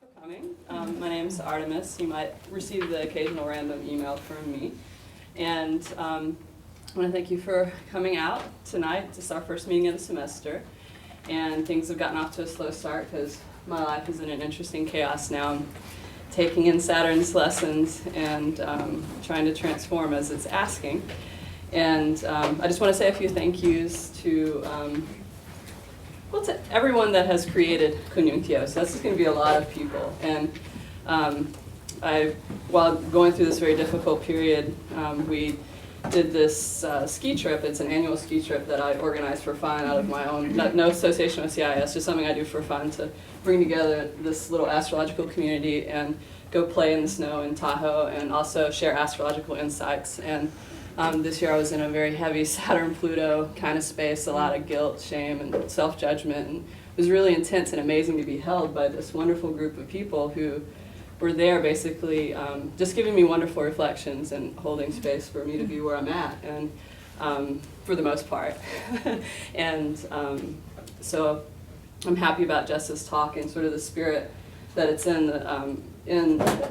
for coming. My name is Artemis. You might receive the occasional random email from me. And I want to thank you for coming out tonight. It's our first meeting of the semester. And things have gotten off to a slow start because my life is in an interesting chaos now. I'm taking in Saturn's lessons and trying to transform as it's asking. And I just want to say a few thank yous to to everyone that has created Coniunctio. So this is going to be a lot of people. And while going through this very difficult period, we did this ski trip. It's an annual ski trip that I organized for fun out of my own, no association with CIS, just something I do for fun to bring together this little astrological community and go play in the snow in Tahoe and also share astrological insights. And this year I was in a very heavy Saturn-Pluto kind of space, a lot of guilt, shame, and self-judgment. And it was really intense and amazing to be held by this wonderful group of people who were there basically just giving me wonderful reflections and holding space for me to be where I'm at, and for the most part. And so I'm happy about Jess's talk and sort of the spirit that it's in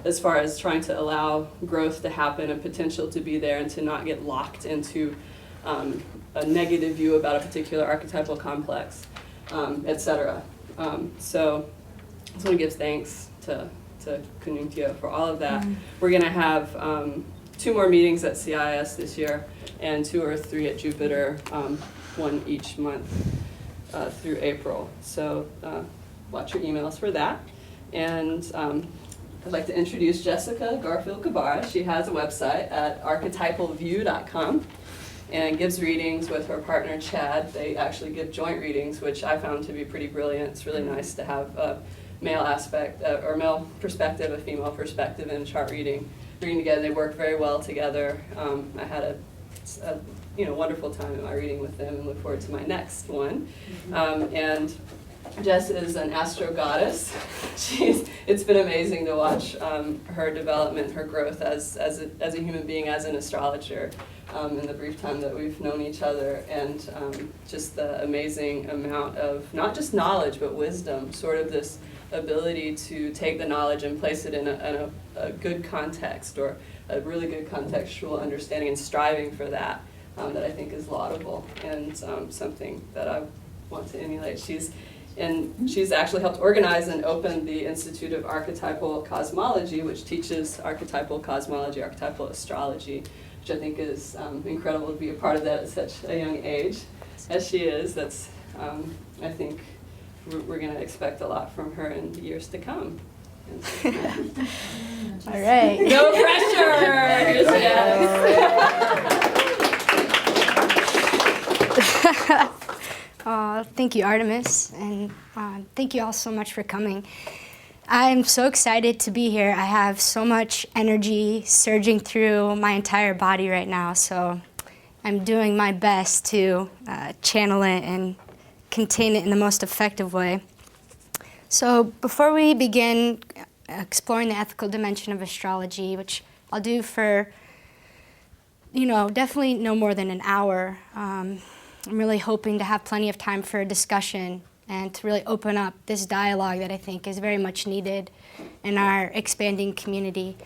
as far as trying to allow growth to happen and potential to be there and to not get locked into a negative view about a particular archetypal complex, etc. So I just want to give thanks to Coniunctio for all of that. We're going to have 2 more meetings at CIS this year and 2 or 3 at Jupiter, 1 each month through April. So watch your emails for that. And I'd like to introduce Jessica Garfield Kabbara. She has a website at archetypalview.com and gives readings with her partner Chad. They actually give joint readings, which I found to be pretty brilliant. It's really nice to have a male aspect or male perspective, a female perspective in chart reading together. They work very well together. I had a wonderful time in my reading with them and look forward to my next one. And Jess is an astro goddess. It's been amazing to watch her development, her growth as a human being, as an astrologer, in the brief time that we've known each other, and just the amazing amount of not just knowledge but wisdom, sort of this ability to take the knowledge and place it in a good context, or a really good contextual understanding, and striving for that, that I think is laudable and something that I want to emulate. She's actually helped organize and open the Institute of Archetypal Cosmology, which teaches archetypal cosmology, archetypal astrology, which I think is incredible to be a part of that at such a young age as she is. That's, I think, we're going to expect a lot from her in the years to come. All right. No pressure! Here's Thank you, Artemis, and thank you all so much for coming. I'm so excited to be here. I have so much energy surging through my entire body right now, so I'm doing my best to channel it and contain it in the most effective way. So before we begin exploring the ethical dimension of astrology, which I'll do for, definitely no more than an hour, I'm really hoping to have plenty of time for a discussion and to really open up this dialogue that I think is very much needed in our expanding community.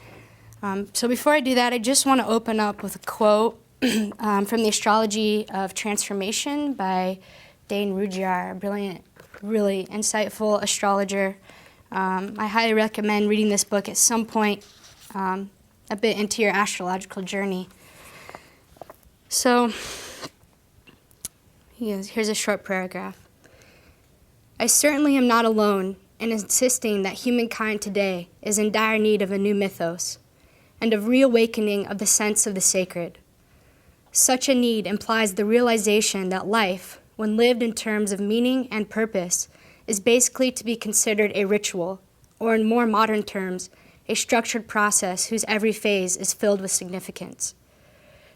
So before I do that, I just want to open up with a quote from the Astrology of Transformation by Dane Rudhyar, a brilliant, really insightful astrologer. I highly recommend reading this book at some point, a bit into your astrological journey. So here's a short paragraph. I certainly am not alone in insisting that humankind today is in dire need of a new mythos and of reawakening of the sense of the sacred. Such a need implies the realization that life, when lived in terms of meaning and purpose, is basically to be considered a ritual, or in more modern terms, a structured process whose every phase is filled with significance.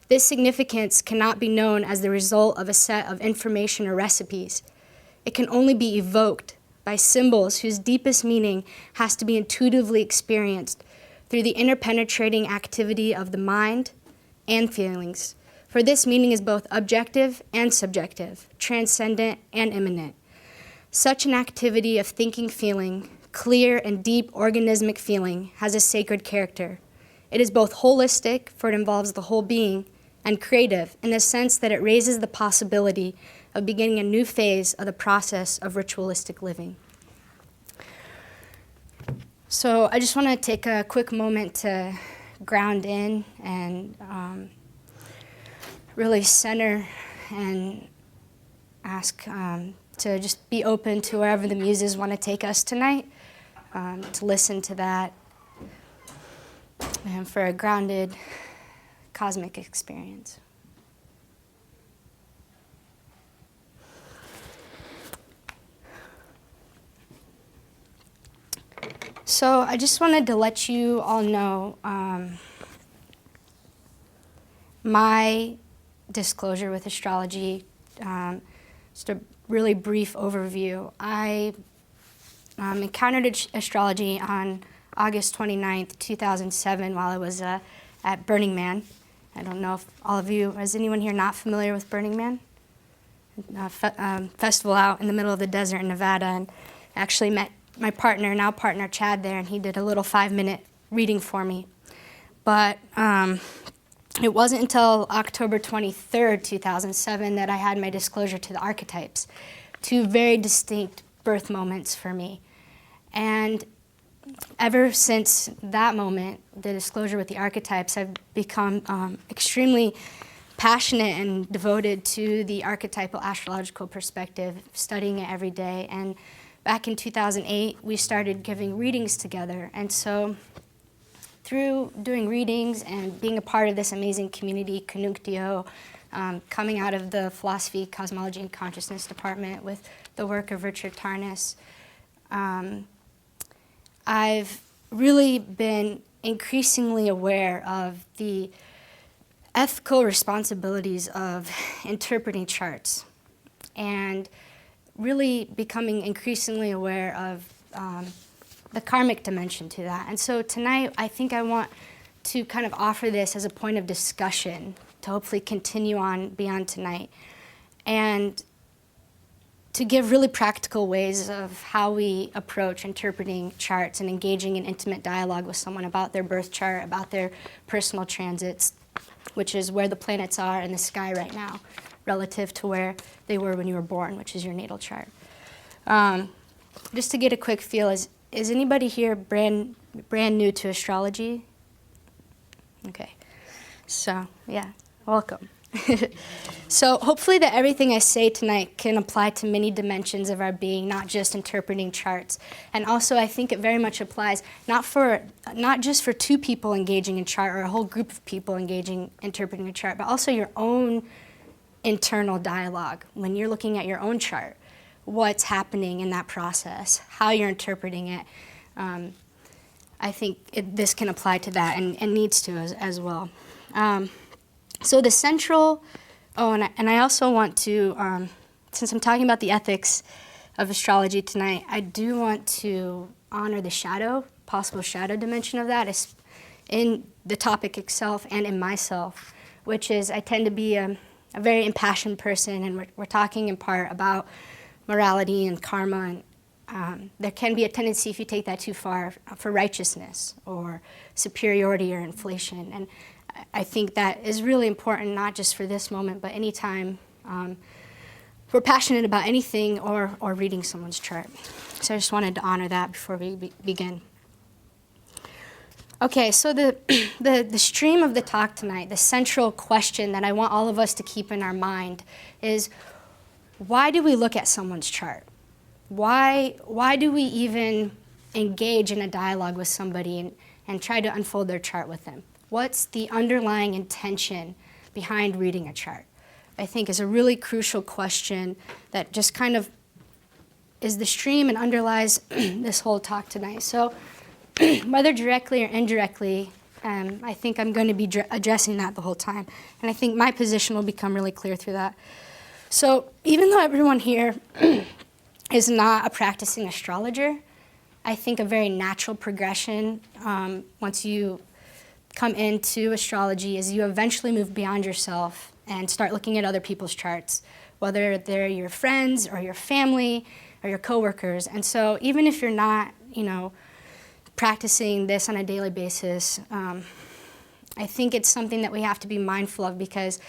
This significance cannot be known as the result of a set of information or recipes. It can only be evoked by symbols whose deepest meaning has to be intuitively experienced through the interpenetrating activity of the mind and feelings. For this meaning is both objective and subjective, transcendent and imminent. Such an activity of thinking, feeling, clear and deep organismic feeling has a sacred character. It is both holistic, for it involves the whole being, and creative in the sense that it raises the possibility of beginning a new phase of the process of ritualistic living. So I just want to take a quick moment to ground in and really center and ask to just be open to wherever the muses want to take us tonight, to listen to that, and for a grounded cosmic experience. So I just wanted to let you all know my disclosure with astrology, just a really brief overview. I encountered astrology on August 29th, 2007 while I was at Burning Man. I don't know if all of you, is anyone here not familiar with Burning Man? Festival out in the middle of the desert in Nevada, and actually met my partner, now partner Chad there, and he did a little 5-minute reading for me. But it wasn't until October 23rd, 2007 that I had my disclosure to the archetypes, two very distinct birth moments for me. And ever since that moment, the disclosure with the archetypes, I've become extremely passionate and devoted to the archetypal astrological perspective, studying it every day. And back in 2008, we started giving readings together. And so through doing readings and being a part of this amazing community, Coniunctio, coming out of the Philosophy, Cosmology, and Consciousness department with the work of Richard Tarnas, I've really been increasingly aware of the ethical responsibilities of interpreting charts, and really becoming increasingly aware of the karmic dimension to that. And so tonight, I think I want to kind of offer this as a point of discussion to hopefully continue on beyond tonight, and to give really practical ways of how we approach interpreting charts and engaging in intimate dialogue with someone about their birth chart, about their personal transits, which is where the planets are in the sky right now, relative to where they were when you were born, which is your natal chart. Just to get a quick feel, is anybody here brand new to astrology? Okay, so yeah, welcome. So hopefully that everything I say tonight can apply to many dimensions of our being, not just interpreting charts. And also I think it very much applies not just for two people engaging in chart or a whole group of people interpreting a chart, but also your own internal dialogue when you're looking at your own chart, what's happening in that process, how you're interpreting it. I think this can apply to that and needs to as well. So the central, and I also want to, since I'm talking about the ethics of astrology tonight, I do want to honor the possible shadow dimension of that is in the topic itself and in myself, which is I tend to be a very impassioned person, and we're talking in part about morality and karma, and there can be a tendency, if you take that too far, for righteousness or superiority or inflation. And I think that is really important, not just for this moment, but anytime we're passionate about anything or reading someone's chart. So I just wanted to honor that before we begin. Okay, so the stream of the talk tonight, the central question that I want all of us to keep in our mind is, why do we look at someone's chart? Why do we even engage in a dialogue with somebody and try to unfold their chart with them? What's the underlying intention behind reading a chart? I think is a really crucial question that just kind of is the stream and underlies this whole talk tonight. So whether directly or indirectly, I think I'm going to be addressing that the whole time. And I think my position will become really clear through that. So even though everyone here is not a practicing astrologer, I think a very natural progression once you come into astrology is you eventually move beyond yourself and start looking at other people's charts, whether they're your friends or your family or your coworkers. And so even if you're not practicing this on a daily basis, I think it's something that we have to be mindful of, because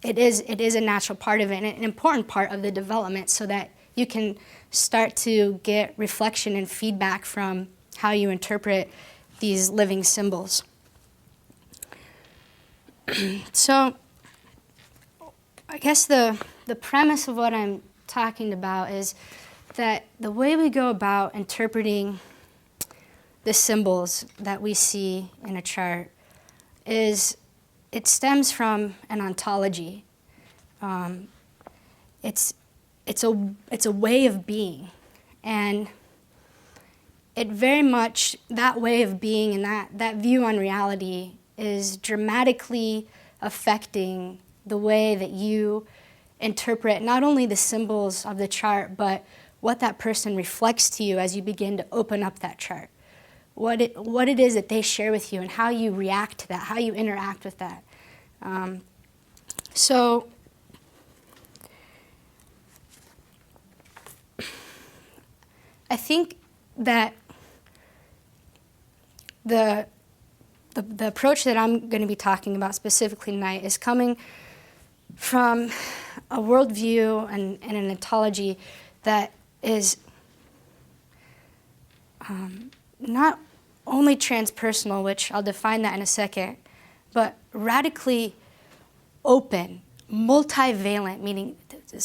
it is a natural part of it and an important part of the development, so that you can start to get reflection and feedback from how you interpret these living symbols. So I guess the premise of what I'm talking about is that the way we go about interpreting the symbols that we see in a chart it stems from an ontology. It's a way of being, and it very much, that way of being and that view on reality is dramatically affecting the way that you interpret not only the symbols of the chart, but what that person reflects to you as you begin to open up that chart. What it is that they share with you and how you react to that, how you interact with that. So I think that the approach that I'm going to be talking about specifically tonight is coming from a worldview and an ontology that is not only transpersonal, which I'll define that in a second, but radically open, multivalent, meaning there's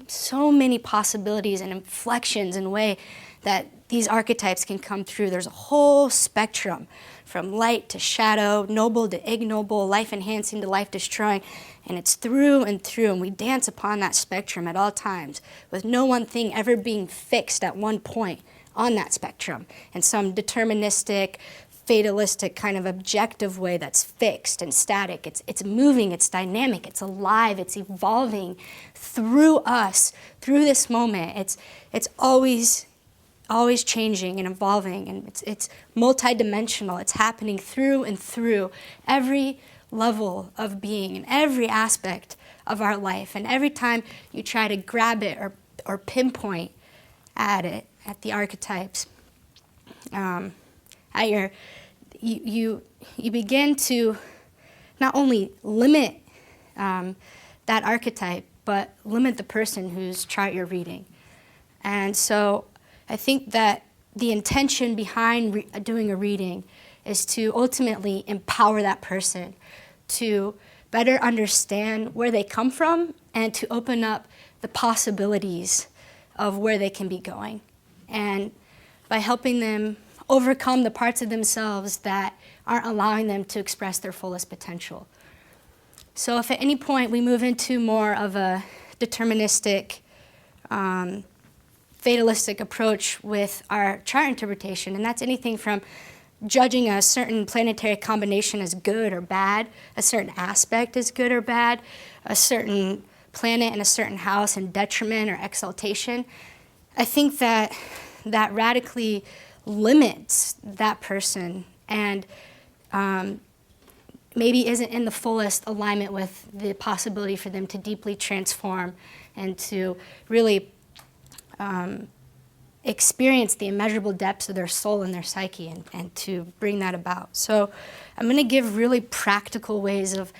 so many possibilities and inflections in way that these archetypes can come through. There's a whole spectrum, from light to shadow, noble to ignoble, life-enhancing to life-destroying, and it's through and through, and we dance upon that spectrum at all times, with no one thing ever being fixed at one point on that spectrum in some deterministic, fatalistic kind of objective way that's fixed and static. It's moving, it's dynamic, it's alive, it's evolving through us, through this moment. It's always changing and evolving, and it's multidimensional. It's happening through and through every level of being and every aspect of our life. And every time you try to grab it or pinpoint at it, at the archetypes, you begin to not only limit that archetype, but limit the person whose chart you're reading. And so I think that the intention behind doing a reading is to ultimately empower that person to better understand where they come from and to open up the possibilities of where they can be going. And by helping them overcome the parts of themselves that aren't allowing them to express their fullest potential. So if at any point we move into more of a deterministic, fatalistic approach with our chart interpretation, and that's anything from judging a certain planetary combination as good or bad, a certain aspect as good or bad, a certain planet in a certain house in detriment or exaltation, I think that radically limits that person and maybe isn't in the fullest alignment with the possibility for them to deeply transform and to really experience the immeasurable depths of their soul and their psyche and to bring that about. So I'm going to give really practical ways of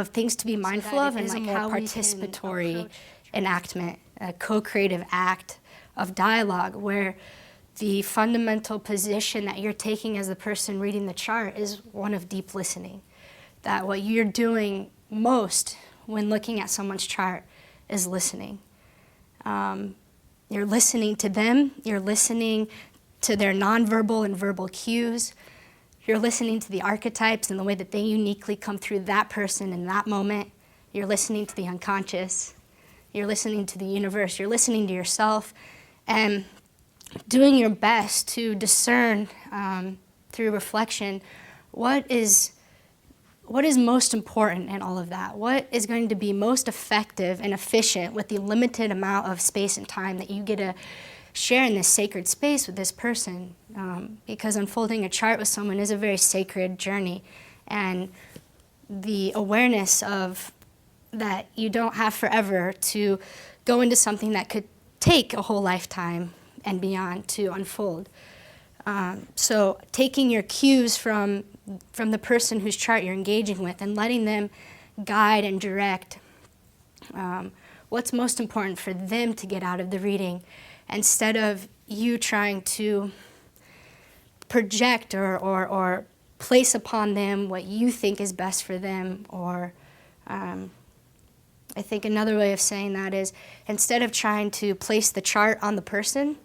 things to be mindful of, and like how participatory enactment, a co-creative act of dialogue where the fundamental position that you're taking as the person reading the chart is one of deep listening. That what you're doing most when looking at someone's chart is listening. You're listening to them, you're listening to their nonverbal and verbal cues, you're listening to the archetypes and the way that they uniquely come through that person in that moment, you're listening to the unconscious, you're listening to the universe, you're listening to yourself, and doing your best to discern through reflection what is most important in all of that? What is going to be most effective and efficient with the limited amount of space and time that you get to share in this sacred space with this person? Because unfolding a chart with someone is a very sacred journey, and the awareness of that you don't have forever to go into something that could take a whole lifetime and beyond to unfold. So taking your cues from the person whose chart you're engaging with and letting them guide and direct what's most important for them to get out of the reading, instead of you trying to project or place upon them what you think is best for them. Or I think another way of saying that is, instead of trying to place the chart on the person,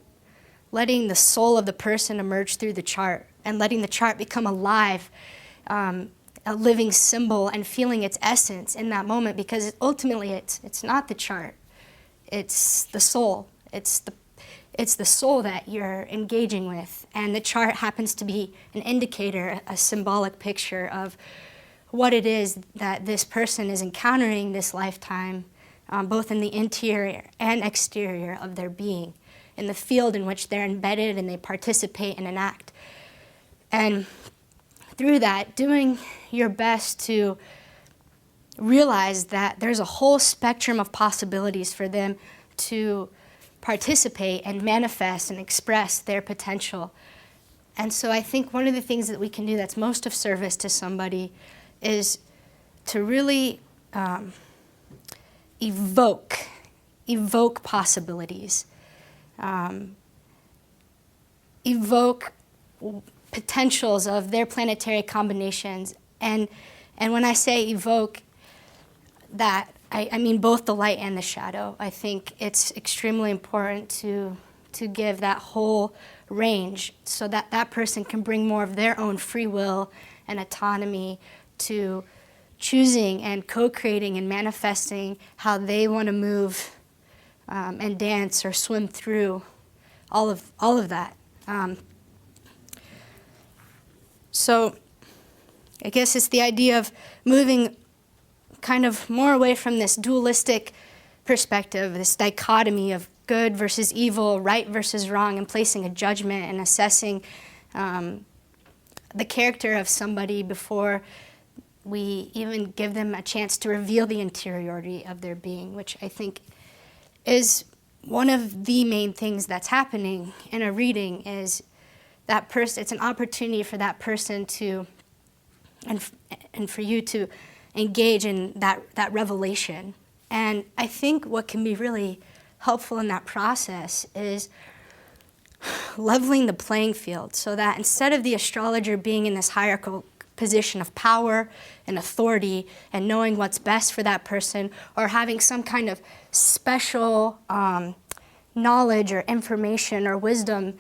letting the soul of the person emerge through the chart and letting the chart become alive, a living symbol, and feeling its essence in that moment, because ultimately it's not the chart, it's the soul. It's the soul that you're engaging with, and the chart happens to be an indicator, a symbolic picture of what it is that this person is encountering this lifetime, both in the interior and exterior of their being, in the field in which they're embedded and they participate and enact. And through that, doing your best to realize that there's a whole spectrum of possibilities for them to participate and manifest and express their potential. And so I think one of the things that we can do that's most of service to somebody is to really evoke possibilities, evoke potentials of their planetary combinations. And when I say evoke, that I mean both the light and the shadow. I think it's extremely important to give that whole range so that that person can bring more of their own free will and autonomy to choosing and co-creating and manifesting how they want to move and dance or swim through all of that. So I guess it's the idea of moving kind of more away from this dualistic perspective, this dichotomy of good versus evil, right versus wrong, and placing a judgment and assessing the character of somebody before we even give them a chance to reveal the interiority of their being, which I think is one of the main things that's happening in a reading. Is that person, it's an opportunity for that person to, and for you to engage in that revelation. And I think what can be really helpful in that process is leveling the playing field, so that instead of the astrologer being in this hierarchical position of power and authority and knowing what's best for that person, or having some kind of special knowledge or information or wisdom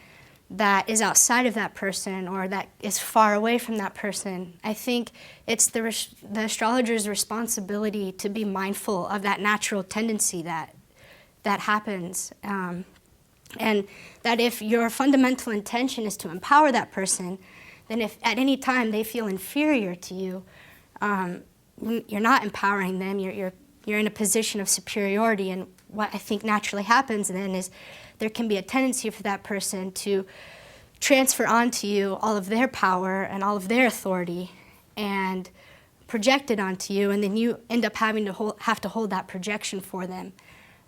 that is outside of that person or that is far away from that person, I think it's the astrologer's responsibility to be mindful of that natural tendency that happens. And that if your fundamental intention is to empower that person, then if at any time they feel inferior to you, you're not empowering them, you're in a position of superiority. And what I think naturally happens then is there can be a tendency for that person to transfer onto you all of their power and all of their authority and project it onto you, and then you end up having to have to hold that projection for them.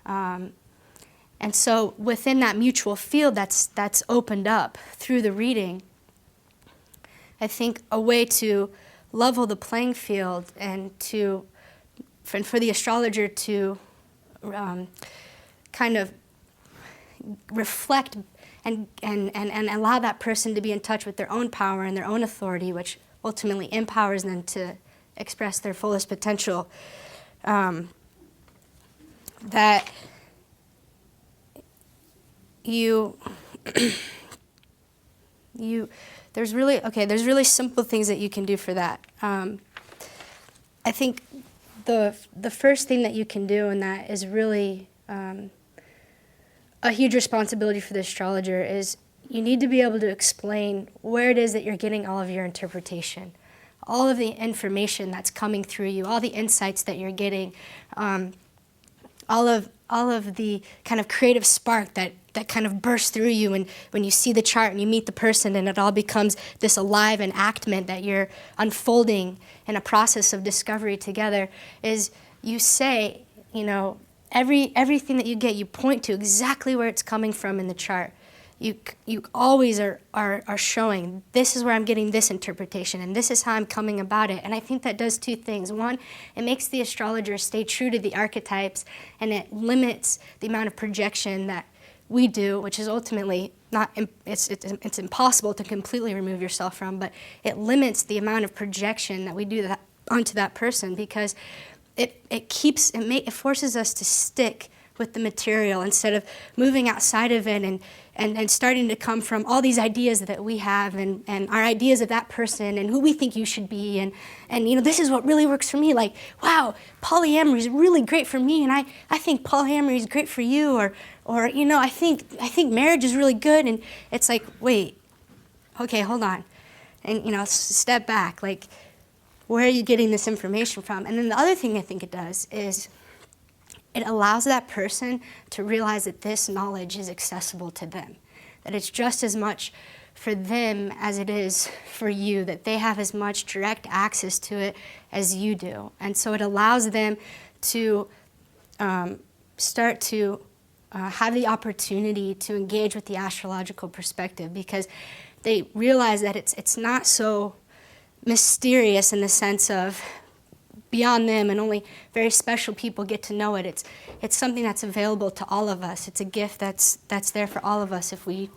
And so within that mutual field that's opened up through the reading, I think a way to level the playing field and for the astrologer to kind of reflect and allow that person to be in touch with their own power and their own authority, which ultimately empowers them to express their fullest potential. That there's really simple things that you can do for that. I think the first thing that you can do, and that is really a huge responsibility for the astrologer, is you need to be able to explain where it is that you're getting all of your interpretation, all of the information that's coming through you, all the insights that you're getting, all of the kind of creative spark that kind of bursts through you when you see the chart and you meet the person, and it all becomes this alive enactment that you're unfolding in a process of discovery together. Is you say, everything that you get, you point to exactly where it's coming from in the chart. you always are showing, this is where I'm getting this interpretation, and this is how I'm coming about it. And I think that does two things. One, it makes the astrologer stay true to the archetypes, and it limits the amount of projection that we do, which is ultimately not, it's impossible to completely remove yourself from, but it limits the amount of projection that we do that onto that person, because it forces us to stick with the material instead of moving outside of it and starting to come from all these ideas that we have and our ideas of that person and who we think you should be, and this is what really works for me, like, wow, polyamory is really great for me, and I think polyamory is great for you, or I think marriage is really good, and it's like, wait, okay, hold on, and step back, like, where are you getting this information from? And then the other thing I think it does is it allows that person to realize that this knowledge is accessible to them, that it's just as much for them as it is for you, that they have as much direct access to it as you do. And so it allows them to start to have the opportunity to engage with the astrological perspective, because they realize that it's not so mysterious in the sense of beyond them and only very special people get to know it. It's something that's available to all of us. It's a gift that's there for all of us if we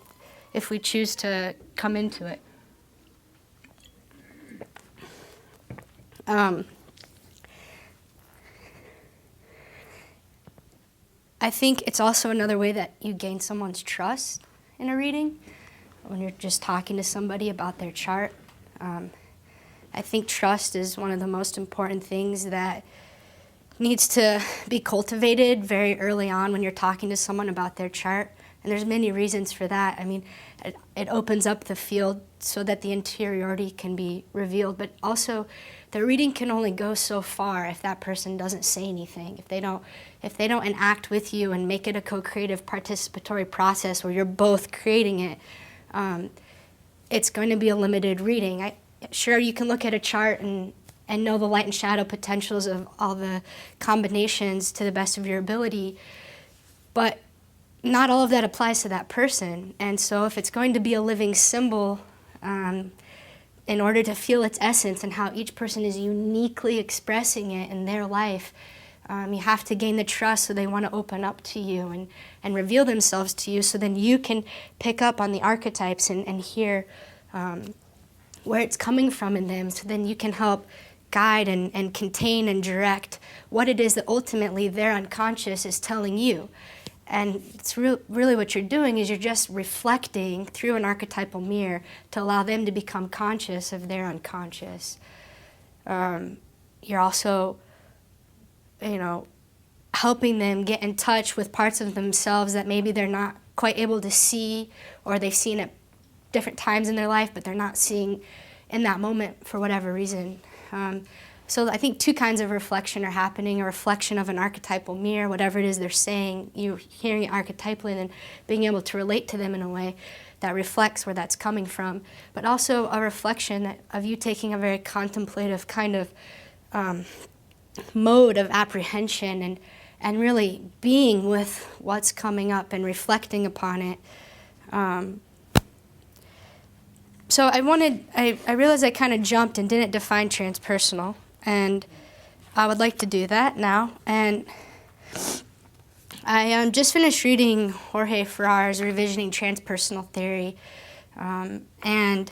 choose to come into it. I think it's also another way that you gain someone's trust in a reading when you're just talking to somebody about their chart. I think trust is one of the most important things that needs to be cultivated very early on when you're talking to someone about their chart. And there's many reasons for that. I mean, it opens up the field so that the interiority can be revealed, but also the reading can only go so far if that person doesn't say anything, if they don't enact with you and make it a co-creative participatory process where you're both creating it. It's going to be a limited reading. Sure, you can look at a chart and know the light and shadow potentials of all the combinations to the best of your ability, but not all of that applies to that person. And so if it's going to be a living symbol, in order to feel its essence and how each person is uniquely expressing it in their life, you have to gain the trust so they want to open up to you and reveal themselves to you, so then you can pick up on the archetypes and hear where it's coming from in them, so then you can help guide and contain and direct what it is that ultimately their unconscious is telling you. And it's really what you're doing is you're just reflecting through an archetypal mirror to allow them to become conscious of their unconscious. You're also, helping them get in touch with parts of themselves that maybe they're not quite able to see, or they've seen at different times in their life, but they're not seeing in that moment for whatever reason. So I think two kinds of reflection are happening: a reflection of an archetypal mirror, whatever it is they're saying, you hearing it archetypally and then being able to relate to them in a way that reflects where that's coming from, but also a reflection of you taking a very contemplative kind of mode of apprehension and really being with what's coming up and reflecting upon it. So I realized I kind of jumped and didn't define transpersonal, and I would like to do that now. And I just finished reading Jorge Ferrar's Revisioning Transpersonal Theory, and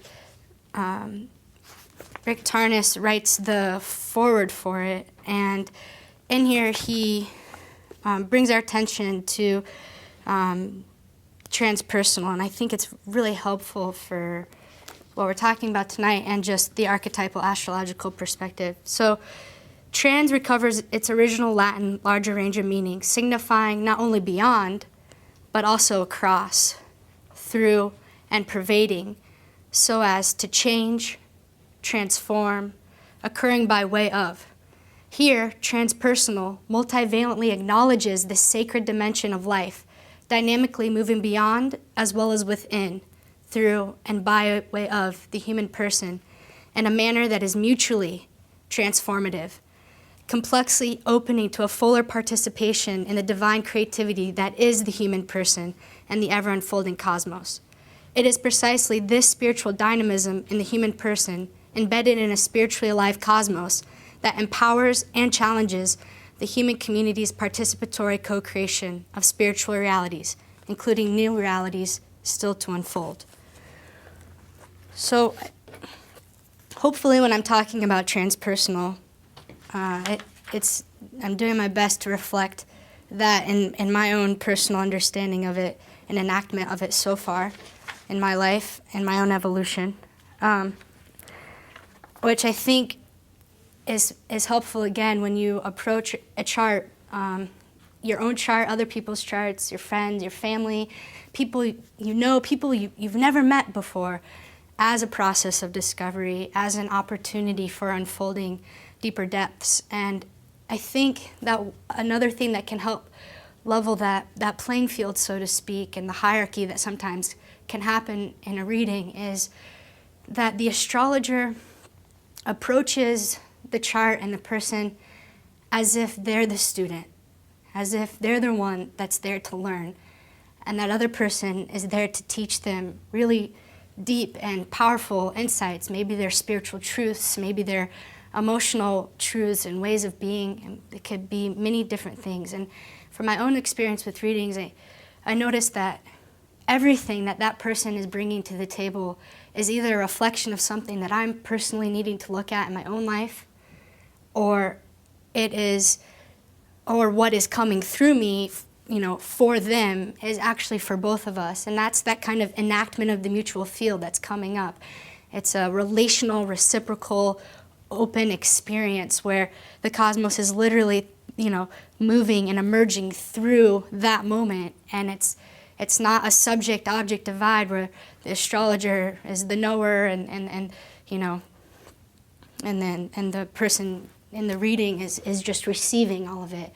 Rick Tarnas writes the foreword for it, and in here he brings our attention to transpersonal, and I think it's really helpful for what we're talking about tonight and just the archetypal astrological perspective. So trans recovers its original Latin larger range of meaning, signifying not only beyond, but also across, through, and pervading, so as to change, transform, occurring by way of. Here, transpersonal multivalently acknowledges the sacred dimension of life, dynamically moving beyond as well as within, through and by way of the human person in a manner that is mutually transformative, complexly opening to a fuller participation in the divine creativity that is the human person and the ever-unfolding cosmos. It is precisely this spiritual dynamism in the human person, embedded in a spiritually alive cosmos, that empowers and challenges the human community's participatory co-creation of spiritual realities, including new realities still to unfold. So, hopefully when I'm talking about transpersonal, I'm doing my best to reflect that in my own personal understanding of it and enactment of it so far in my life and my own evolution, which I think is helpful, again, when you approach a chart, your own chart, other people's charts, your friends, your family, people you know, people you've never met before, as a process of discovery, as an opportunity for unfolding deeper depths. And I think that another thing that can help level that playing field, so to speak, and the hierarchy that sometimes can happen in a reading is that the astrologer approaches the chart and the person as if they're the student, as if they're the one that's there to learn, and that other person is there to teach them really deep and powerful insights, maybe their spiritual truths, maybe their emotional truths and ways of being, and it could be many different things. And from my own experience with readings, I noticed that everything that person is bringing to the table is either a reflection of something that I'm personally needing to look at in my own life, or what is coming through me, for them is actually for both of us. And that's that kind of enactment of the mutual field that's coming up. It's a relational, reciprocal, open experience where the cosmos is literally, moving and emerging through that moment. And it's not a subject-object divide where the astrologer is the knower and the person in the reading is just receiving all of it.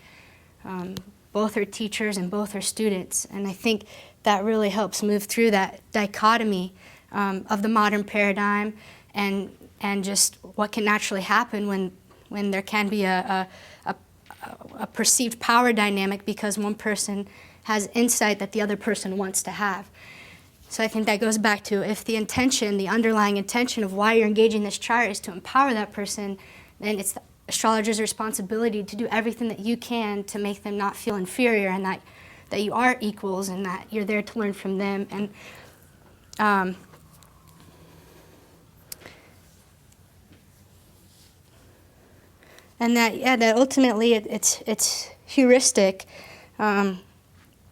Both are teachers and both are students. And I think that really helps move through that dichotomy of the modern paradigm and just what can naturally happen when there can be a perceived power dynamic because one person has insight that the other person wants to have. So I think that goes back to if the intention, the underlying intention of why you're engaging this chart is to empower that person, then it's the astrologer's responsibility to do everything that you can to make them not feel inferior and that you are equals and that you're there to learn from them. And that ultimately it's heuristic.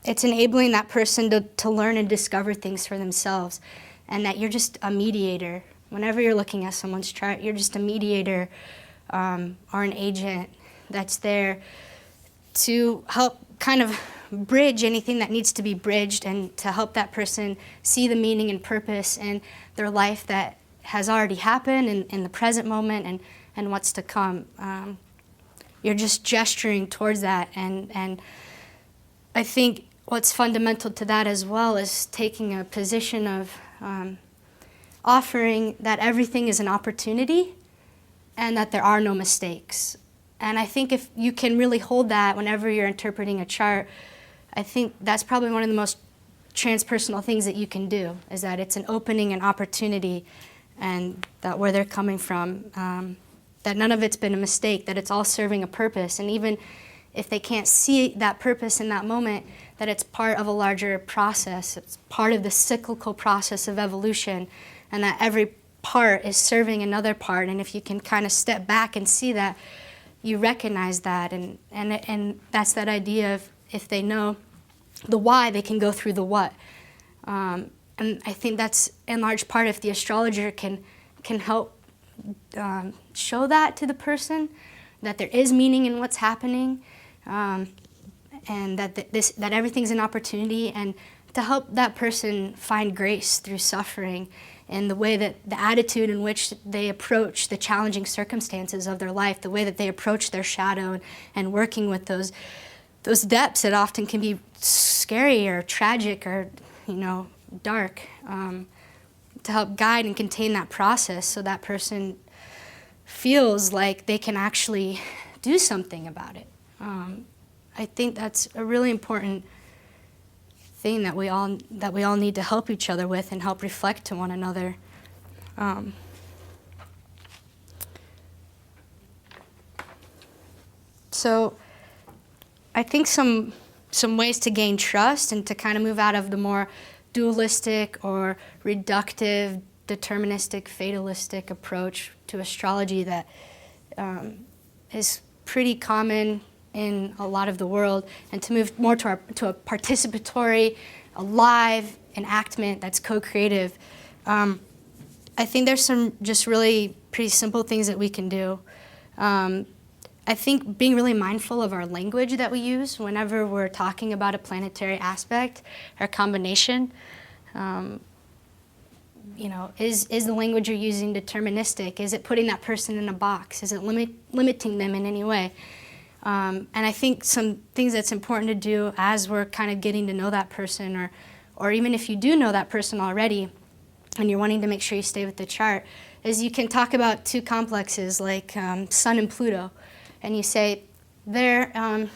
It's enabling that person to learn and discover things for themselves, and that you're just a mediator. Whenever you're looking at someone's chart, you're just a mediator or an agent that's there to help kind of bridge anything that needs to be bridged and to help that person see the meaning and purpose in their life that has already happened in the present moment and what's to come. You're just gesturing towards that, and I think what's fundamental to that as well is taking a position of offering that everything is an opportunity and that there are no mistakes. And I think if you can really hold that whenever you're interpreting a chart, I think that's probably one of the most transpersonal things that you can do, is that it's an opening and opportunity, and that where they're coming from, that none of it's been a mistake, that it's all serving a purpose. And even if they can't see that purpose in that moment, that it's part of a larger process. It's part of the cyclical process of evolution, and that every part is serving another part. And if you can kind of step back and see that, you recognize that. And that's that idea of if they know the why, they can go through the what. And I think that's in large part if the astrologer can help show that to the person, that there is meaning in what's happening, and that everything's an opportunity, and to help that person find grace through suffering in the way that the attitude in which they approach the challenging circumstances of their life, the way that they approach their shadow and working with those depths that often can be scary or tragic or dark, to help guide and contain that process so that person feels like they can actually do something about it. I think that's a really important thing that we all need to help each other with and help reflect to one another. So I think some ways to gain trust and to kind of move out of the more dualistic or reductive, deterministic, fatalistic approach to astrology that is pretty common in a lot of the world, and to move more to a participatory, alive enactment that's co-creative. I think there's some just really pretty simple things that we can do. I think being really mindful of our language that we use whenever we're talking about a planetary aspect or combination. Is the language you're using deterministic? Is it putting that person in a box? Is it limiting them in any way? And I think some things that's important to do as we're kind of getting to know that person, or even if you do know that person already and you're wanting to make sure you stay with the chart, is you can talk about two complexes like Sun and Pluto. And you say, there's a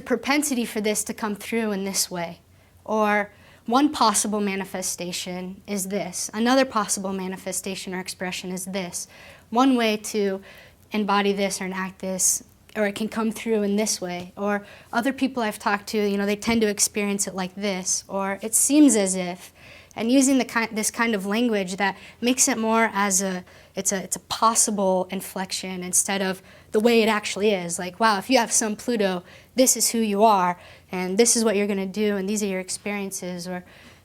propensity for this to come through in this way. Or one possible manifestation is this. Another possible manifestation or expression is this. One way to embody this or enact this, or it can come through in this way. Or other people I've talked to, they tend to experience it like this. Or it seems as if. And using this kind of language that makes it more as it's a possible inflection instead of the way it actually is. Like, wow, if you have some Pluto, this is who you are, and this is what you're going to do, and these are your experiences,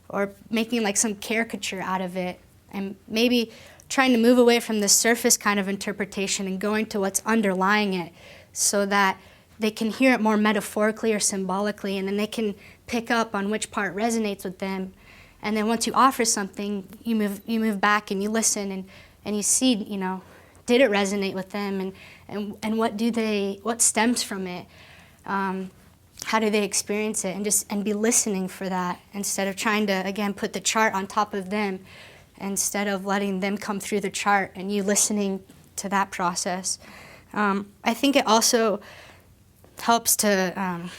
or making like some caricature out of it, and maybe trying to move away from the surface kind of interpretation and going to what's underlying it so that they can hear it more metaphorically or symbolically, and then they can pick up on which part resonates with them. And then once you offer something, you move back and you listen and you see, did it resonate with them, and what stems from it? How do they experience it? And be listening for that instead of trying to, again, put the chart on top of them, instead of letting them come through the chart and you listening to that process. I think it also helps to,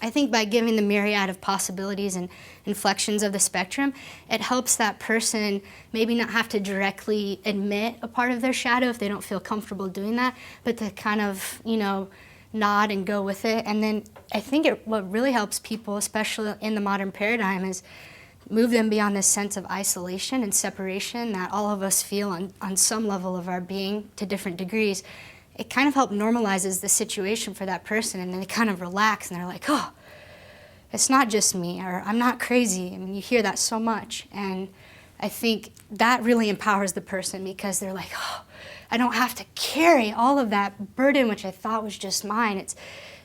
I think by giving the myriad of possibilities and inflections of the spectrum, it helps that person maybe not have to directly admit a part of their shadow if they don't feel comfortable doing that, but to kind of, nod and go with it. And then I think what really helps people, especially in the modern paradigm, is move them beyond this sense of isolation and separation that all of us feel on some level of our being to different degrees. It kind of helps normalizes the situation for that person, and then they kind of relax and they're like, oh, it's not just me, or I'm not crazy. I mean, you hear that so much, and I think that really empowers the person because they're like, oh, I don't have to carry all of that burden which I thought was just mine.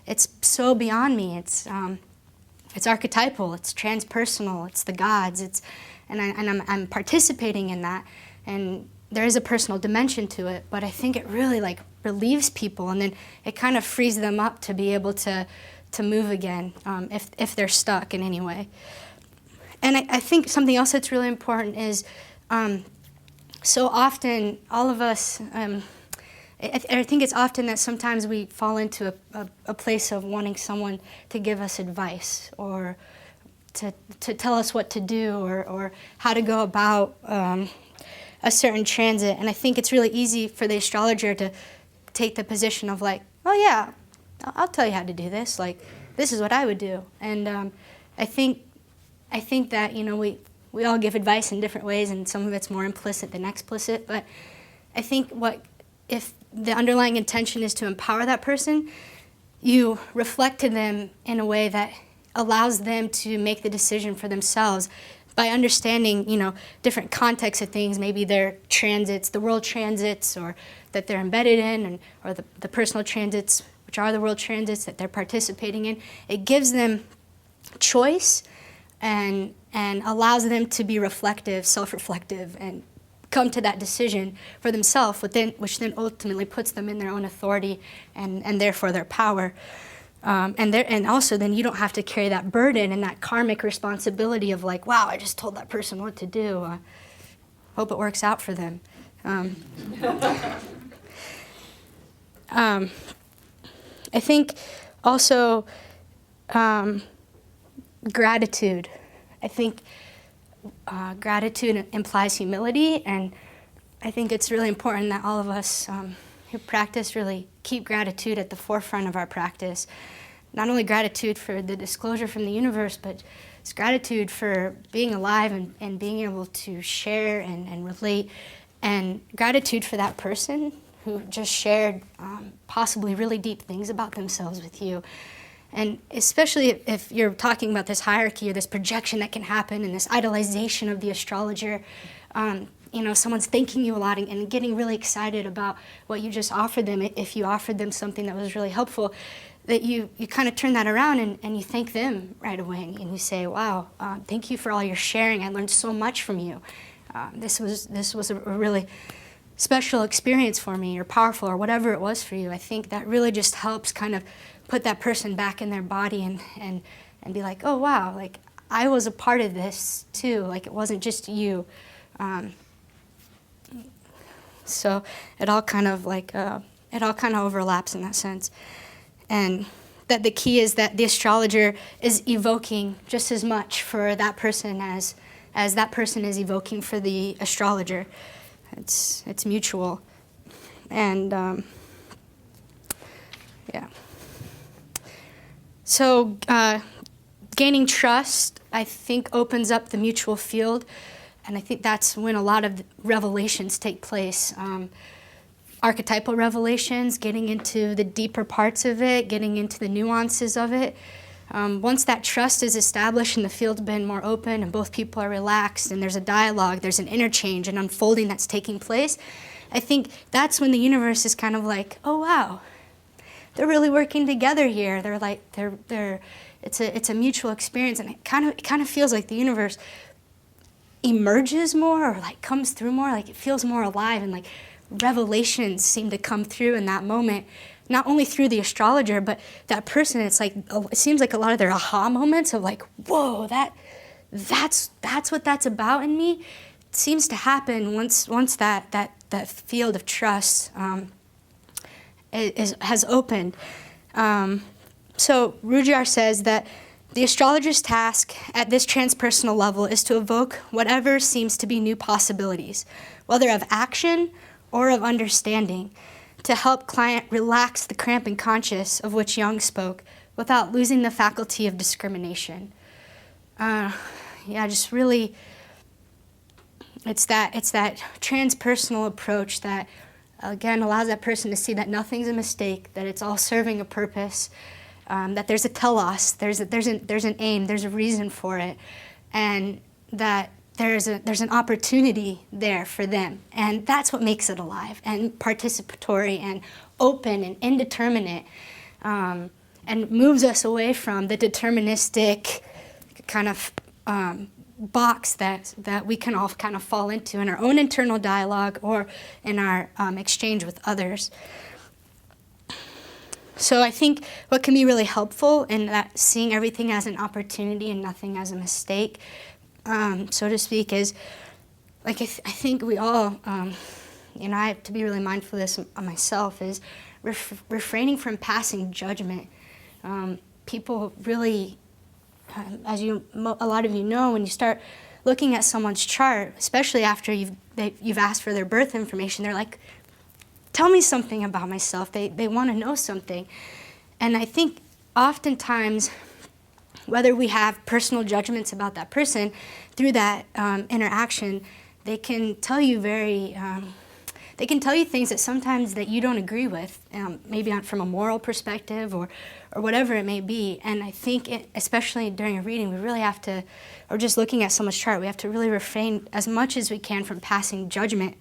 It's so beyond me. It's archetypal. It's transpersonal. It's the gods. I'm participating in that, and there is a personal dimension to it. But I think it really relieves people, and then it kind of frees them up to be able to move again if they're stuck in any way. And I think something else that's really important is so often all of us, I think it's often that sometimes we fall into a place of wanting someone to give us advice or to tell us what to do or how to go about a certain transit. And I think it's really easy for the astrologer to take the position of like, oh yeah, I'll tell you how to do this. Like, this is what I would do. And I think that, we all give advice in different ways, and some of it's more implicit than explicit. But I think if the underlying intention is to empower that person, you reflect to them in a way that allows them to make the decision for themselves by understanding, different contexts of things, maybe their transits, the world transits, or that they're embedded in, or the personal transits, which are the world transits that they're participating in. It gives them choice and allows them to be reflective, self-reflective, and come to that decision for themselves, which then ultimately puts them in their own authority and therefore their power. And also then you don't have to carry that burden and that karmic responsibility of like, wow, I just told that person what to do. Hope it works out for them. I think also gratitude. I think gratitude implies humility, and I think it's really important that all of us who practice really keep gratitude at the forefront of our practice. Not only gratitude for the disclosure from the universe, but it's gratitude for being alive and being able to share and relate, and gratitude for that person who just shared possibly really deep things about themselves with you. And especially if you're talking about this hierarchy or this projection that can happen and this idolization of the astrologer, someone's thanking you a lot and getting really excited about what you just offered them. If you offered them something that was really helpful, that you kind of turn that around and you thank them right away, and you say, wow, thank you for all your sharing. I learned so much from you. This was a really special experience for me, or powerful, or whatever it was for you. I think that really just helps kind of put that person back in their body and be like, oh wow, like I was a part of this too, like it wasn't just you. So it all kind of overlaps in that sense. And that the key is that the astrologer is evoking just as much for that person as that person is evoking for the astrologer. It's mutual. And yeah. So gaining trust, I think, opens up the mutual field, and I think that's when a lot of revelations take place. Archetypal revelations, getting into the deeper parts of it, getting into the nuances of it. Once that trust is established and the field's been more open and both people are relaxed and there's a dialogue, there's an interchange, an unfolding that's taking place, I think that's when the universe is kind of like, oh wow, they're really working together here. It's a mutual experience, and it kind of feels like the universe emerges more, or like comes through more, like it feels more alive, and like revelations seem to come through in that moment, not only through the astrologer, but that person. It's like, it seems like a lot of their aha moments of like, whoa, that's what that's about in me. It seems to happen once that field of trust has opened. So Rudyard says that the astrologer's task at this transpersonal level is to evoke whatever seems to be new possibilities, whether of action or of understanding, to help client relax the cramping conscious of which Jung spoke without losing the faculty of discrimination. Just really, it's that transpersonal approach that, again, allows that person to see that nothing's a mistake, that it's all serving a purpose, that there's a telos, there's an aim, there's a reason for it, and that there's an opportunity there for them, and that's what makes it alive and participatory and open and indeterminate, and moves us away from the deterministic kind of box that we can all kind of fall into in our own internal dialogue or in our exchange with others. So I think what can be really helpful in that seeing everything as an opportunity and nothing as a mistake, so to speak, is like I think we all, I have to be really mindful of this myself, is refraining from passing judgment. People really, as a lot of you know, when you start looking at someone's chart, especially after you've asked for their birth information, they're like, tell me something about myself. They want to know something. And I think oftentimes, whether we have personal judgments about that person, through that interaction, they can tell you things that sometimes that you don't agree with, maybe from a moral perspective or whatever it may be. And I think, especially during a reading, we really have to, or just looking at someone's chart, we have to really refrain as much as we can from passing judgment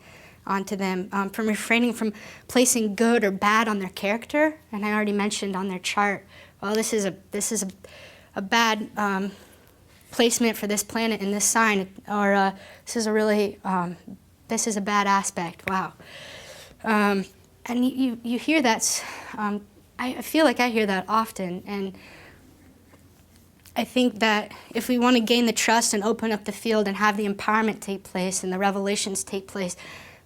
onto them, from refraining from placing good or bad on their character. And I already mentioned on their chart, well, this is a bad placement for this planet in this sign, or this is a bad aspect. Wow. And you hear that. I feel like I hear that often, and I think that if we want to gain the trust and open up the field and have the empowerment take place and the revelations take place,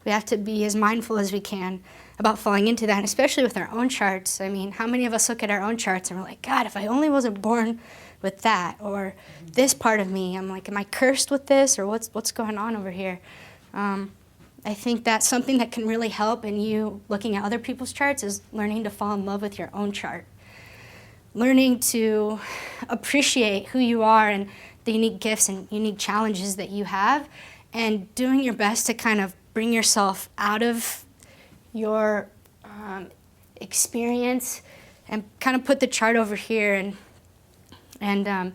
we have to be as mindful as we can about falling into that, and especially with our own charts. I mean, how many of us look at our own charts and we're like, God, if I only wasn't born with that, or this part of me, I'm like, am I cursed with this, or what's going on over here? I think that's something that can really help in you looking at other people's charts, is learning to fall in love with your own chart. Learning to appreciate who you are and the unique gifts and unique challenges that you have, and doing your best to kind of bring yourself out of your experience and kind of put the chart over here and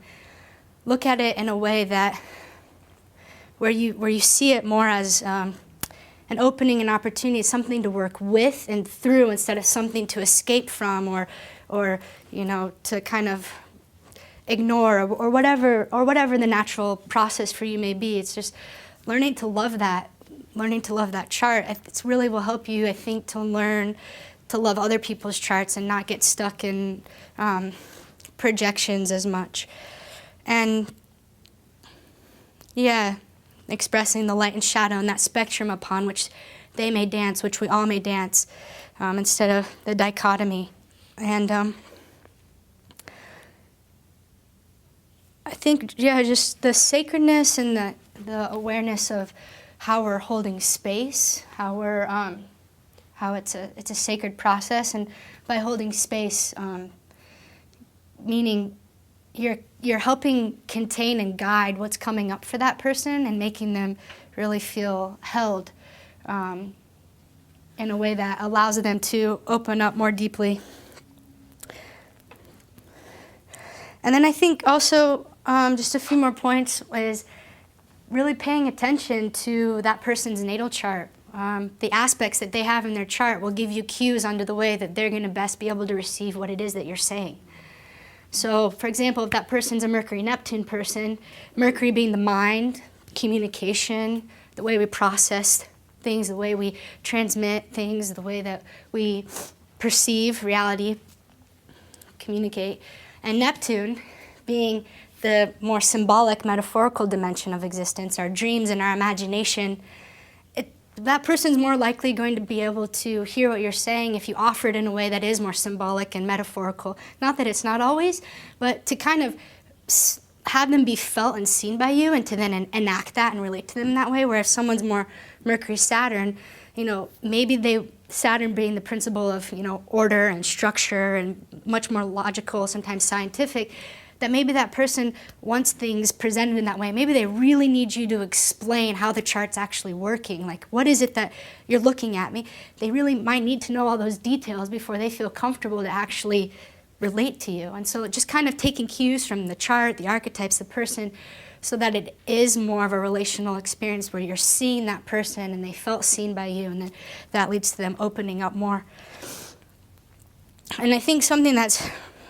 look at it in a way that where you see it more as an opening, an opportunity, something to work with and through instead of something to escape from or to kind of ignore or whatever the natural process for you may be. It's just learning to love that chart. It really will help you, I think, to learn to love other people's charts and not get stuck in projections as much. And yeah, expressing the light and shadow and that spectrum upon which they may dance, which we all may dance, instead of the dichotomy. And I think, yeah, just the sacredness and the awareness of how we're holding space, how it's a sacred process, and by holding space, meaning you're helping contain and guide what's coming up for that person and making them really feel held in a way that allows them to open up more deeply. And then I think also just a few more points is really paying attention to that person's natal chart. The aspects that they have in their chart will give you cues onto the way that they're going to best be able to receive what it is that you're saying. So, for example, if that person's a Mercury-Neptune person, Mercury being the mind, communication, the way we process things, the way we transmit things, the way that we perceive reality, communicate, and Neptune being the more symbolic, metaphorical dimension of existence, our dreams and our imagination, that person's more likely going to be able to hear what you're saying if you offer it in a way that is more symbolic and metaphorical. Not that it's not always, but to kind of have them be felt and seen by you, and to then enact that and relate to them that way. Where if someone's more Mercury-Saturn, maybe Saturn being the principle of, order and structure and much more logical, sometimes scientific, that maybe that person wants things presented in that way. Maybe they really need you to explain how the chart's actually working. Like, what is it that you're looking at? They really might need to know all those details before they feel comfortable to actually relate to you. And so just kind of taking cues from the chart, the archetypes, the person, so that it is more of a relational experience where you're seeing that person and they felt seen by you, and then that leads to them opening up more. And I think something that's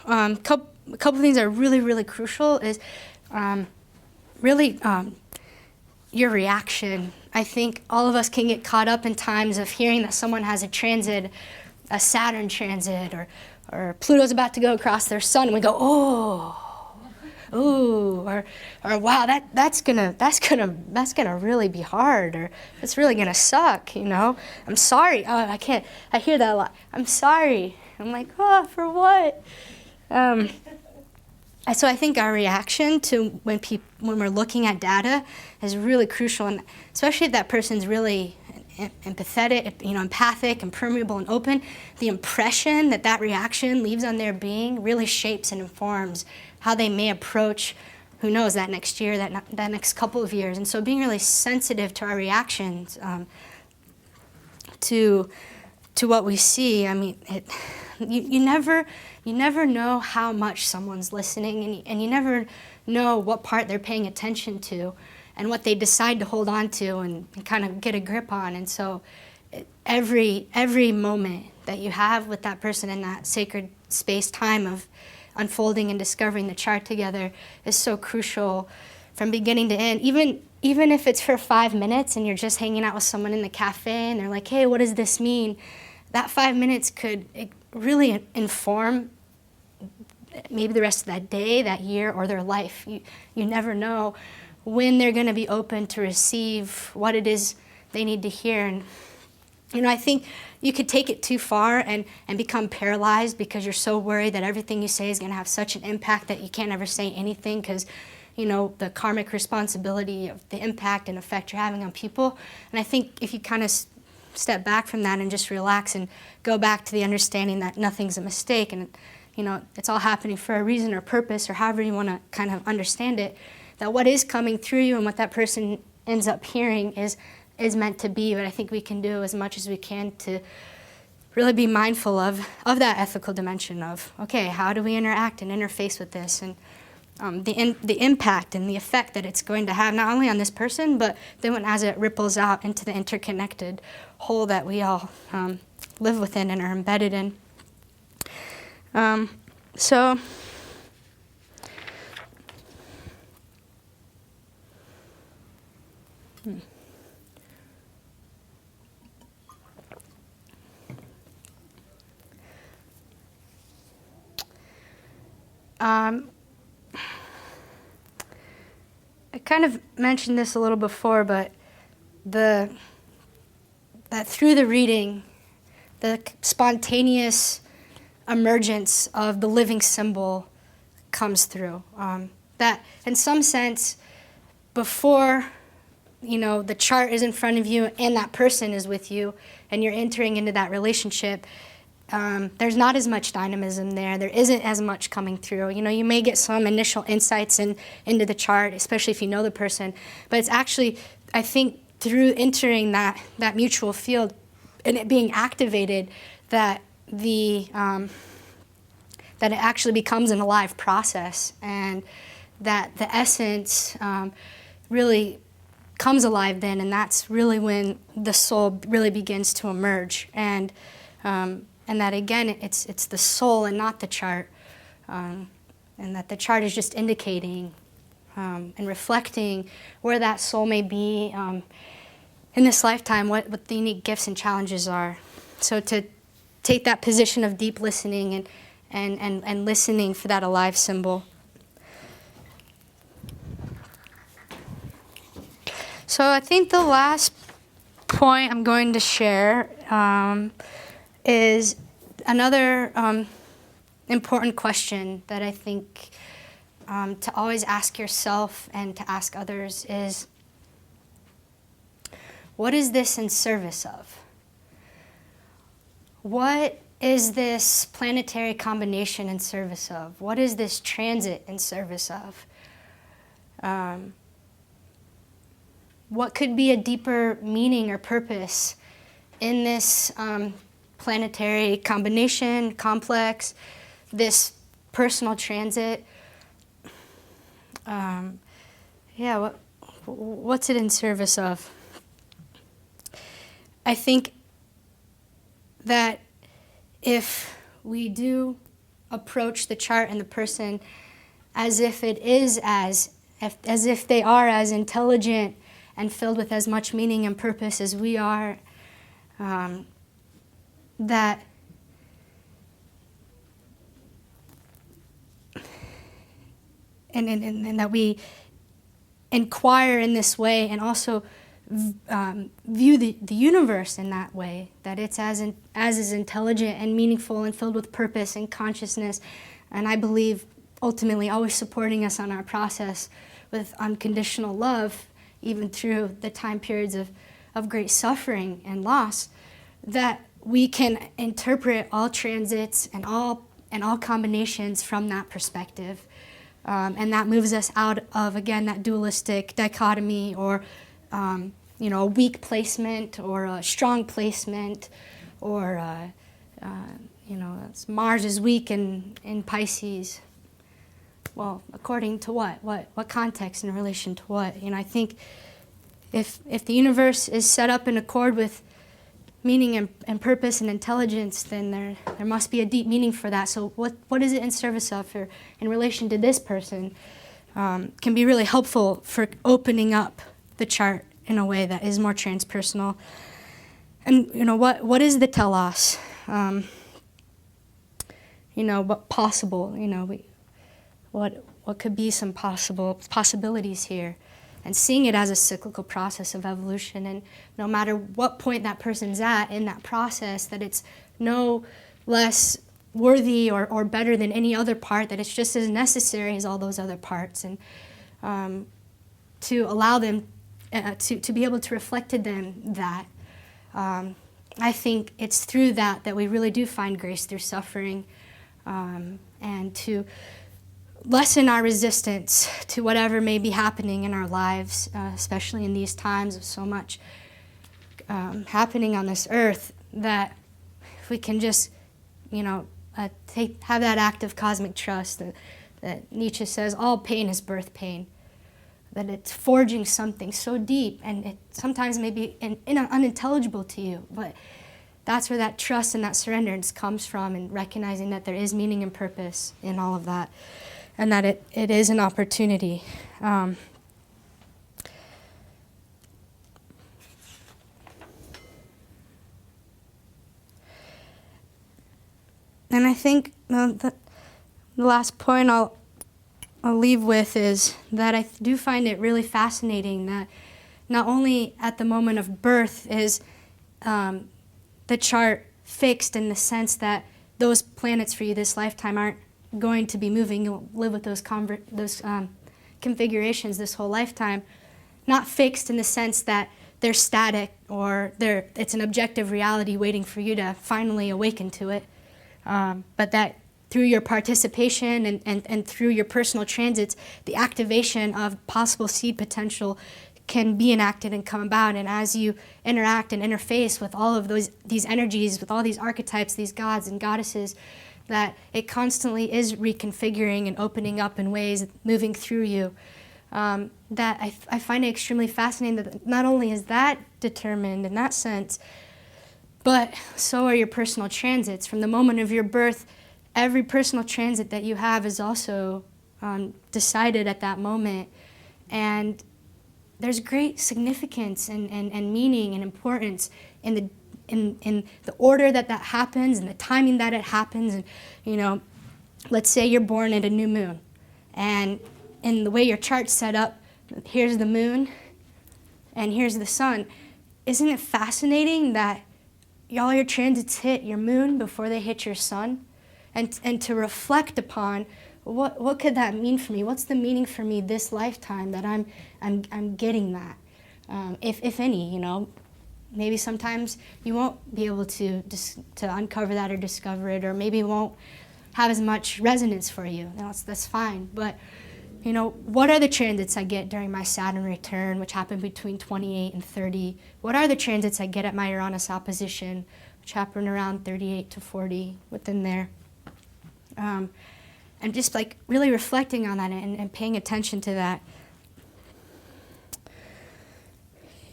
a couple things that are really, really crucial is your reaction. I think all of us can get caught up in times of hearing that someone has a Saturn transit, or Pluto's about to go across their sun, and we go, ooh, or wow, that's gonna really be hard, or it's really gonna suck, I'm sorry. I hear that a lot. I'm sorry. I'm like, for what? So I think our reaction to when we're looking at data is really crucial, and especially if that person's really empathetic, empathic and permeable and open, the impression that reaction leaves on their being really shapes and informs how they may approach, who knows, that next year, that next couple of years. And so being really sensitive to our reactions to what we see. I mean, you never know how much someone's listening, and you never know what part they're paying attention to and what they decide to hold on to and kind of get a grip on. And so every moment that you have with that person in that sacred space time of unfolding and discovering the chart together is so crucial from beginning to end. Even if it's for 5 minutes and you're just hanging out with someone in the cafe and they're like, hey, what does this mean? That 5 minutes could really inform maybe the rest of that day, that year, or their life. You never know when they're going to be open to receive what it is they need to hear. And I think you could take it too far and become paralyzed because you're so worried that everything you say is going to have such an impact that you can't ever say anything because, the karmic responsibility of the impact and effect you're having on people. And I think if you kind of step back from that and just relax and go back to the understanding that nothing's a mistake and, it's all happening for a reason or purpose or however you want to kind of understand it, that what is coming through you and what that person ends up hearing is meant to be. But I think we can do as much as we can to really be mindful of that ethical dimension of, okay, how do we interact and interface with this, and the impact and the effect that it's going to have not only on this person, but then as it ripples out into the interconnected whole that we all live within and are embedded in. So I kind of mentioned this a little before, but that through the reading, the spontaneous emergence of the living symbol comes through. That, in some sense, before the chart is in front of you and that person is with you, and you're entering into that relationship, there's not as much dynamism there. There isn't as much coming through. You may get some initial insights into the chart, especially if you know the person. But it's actually, I think, through entering that mutual field and it being activated, that that it actually becomes an alive process, and that the essence really comes alive then, and that's really when the soul really begins to emerge. And that, again, it's the soul and not the chart, and that the chart is just indicating and reflecting where that soul may be in this lifetime, what the unique gifts and challenges are. So to take that position of deep listening and listening for that alive symbol. So I think the last point I'm going to share is another important question that I think to always ask yourself and to ask others is, what is this in service of? What is this planetary combination in service of? What is this transit in service of? What could be a deeper meaning or purpose in this planetary combination, complex, this personal transit? What's it in service of? I think that if we do approach the chart and the person as if it is as if they are as intelligent and filled with as much meaning and purpose as we are, that and that we inquire in this way and also view the universe in that way, that it's as intelligent and meaningful and filled with purpose and consciousness, and I believe ultimately always supporting us on our process with unconditional love, even through the time periods of great suffering and loss, that we can interpret all transits and all combinations from that perspective. And that moves us out of, again, that dualistic dichotomy or a weak placement or a strong placement, or Mars is weak in Pisces. Well, according to what? What context in relation to what? I think if the universe is set up in accord with meaning and purpose and intelligence, then there must be a deep meaning for that. So what is it in service of, or in relation to this person, can be really helpful for opening up the chart in a way that is more transpersonal. And what is the telos? What possible? What could be some possibilities here? and seeing it as a cyclical process of evolution. And no matter what point that person's at in that process, that it's no less worthy or better than any other part, that it's just as necessary as all those other parts. And to allow them to be able to reflect to them that. I think it's through that we really do find grace through suffering, and to lessen our resistance to whatever may be happening in our lives, especially in these times of so much happening on this earth, that if we can just, have that act of cosmic trust that Nietzsche says, all pain is birth pain, that it's forging something so deep, and it sometimes may be unintelligible to you, but that's where that trust and that surrenderance comes from, and recognizing that there is meaning and purpose in all of that, and that it is an opportunity. And I think the last point I'll leave with is that I do find it really fascinating that not only at the moment of birth is the chart fixed in the sense that those planets for you this lifetime aren't going to be moving. You'll live with those configurations this whole lifetime. Not fixed in the sense that they're static or it's an objective reality waiting for you to finally awaken to it, but that through your participation and through your personal transits, the activation of possible seed potential can be enacted and come about. And as you interact and interface with all of these energies, with all these archetypes, these gods and goddesses, that it constantly is reconfiguring and opening up in ways, moving through you. That I find it extremely fascinating that not only is that determined in that sense, but so are your personal transits. From the moment of your birth, every personal transit that you have is also decided at that moment. And there's great significance and meaning and importance in the order that happens and the timing that it happens. And, let's say you're born at a new moon. And in the way your chart's set up, here's the moon and here's the sun. Isn't it fascinating that all your transits hit your moon before they hit your sun? And to reflect upon what could that mean for me? What's the meaning for me this lifetime that I'm getting that, if any, Maybe sometimes you won't be able to uncover that or discover it, or maybe it won't have as much resonance for you. That's fine. But what are the transits I get during my Saturn return, which happened between 28 and 30? What are the transits I get at my Uranus opposition, which happened around 38 to 40, within there? And just really reflecting on that and paying attention to that.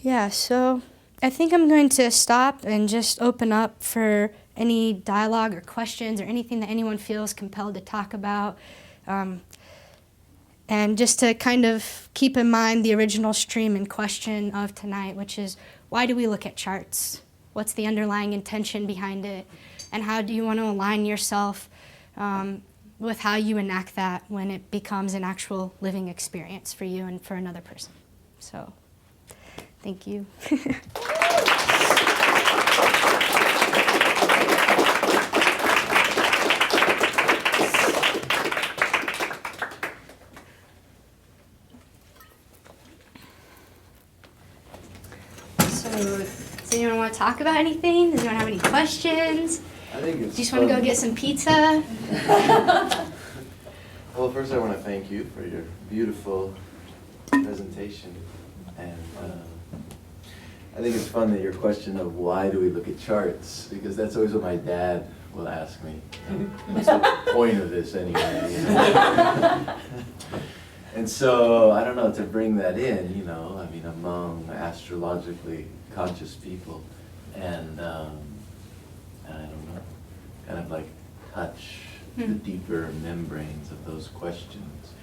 Yeah, so I think I'm going to stop and just open up for any dialogue or questions or anything that anyone feels compelled to talk about. And just to kind of keep in mind the original stream in question of tonight, which is, why do we look at charts? What's the underlying intention behind it? And how do you want to align yourself with how you enact that when it becomes an actual living experience for you and for another person? So, thank you. Does anyone want to talk about anything? Does anyone have any questions? I think it's Do you just want to go get some pizza? Well, first I want to thank you for your beautiful presentation. And I think it's fun that your question of why do we look at charts, because that's always what my dad will ask me. What's the point of this anyway? And so, I don't know, to bring that in, among astrologically conscious people, and I don't know, kind of touch the deeper membranes of those questions.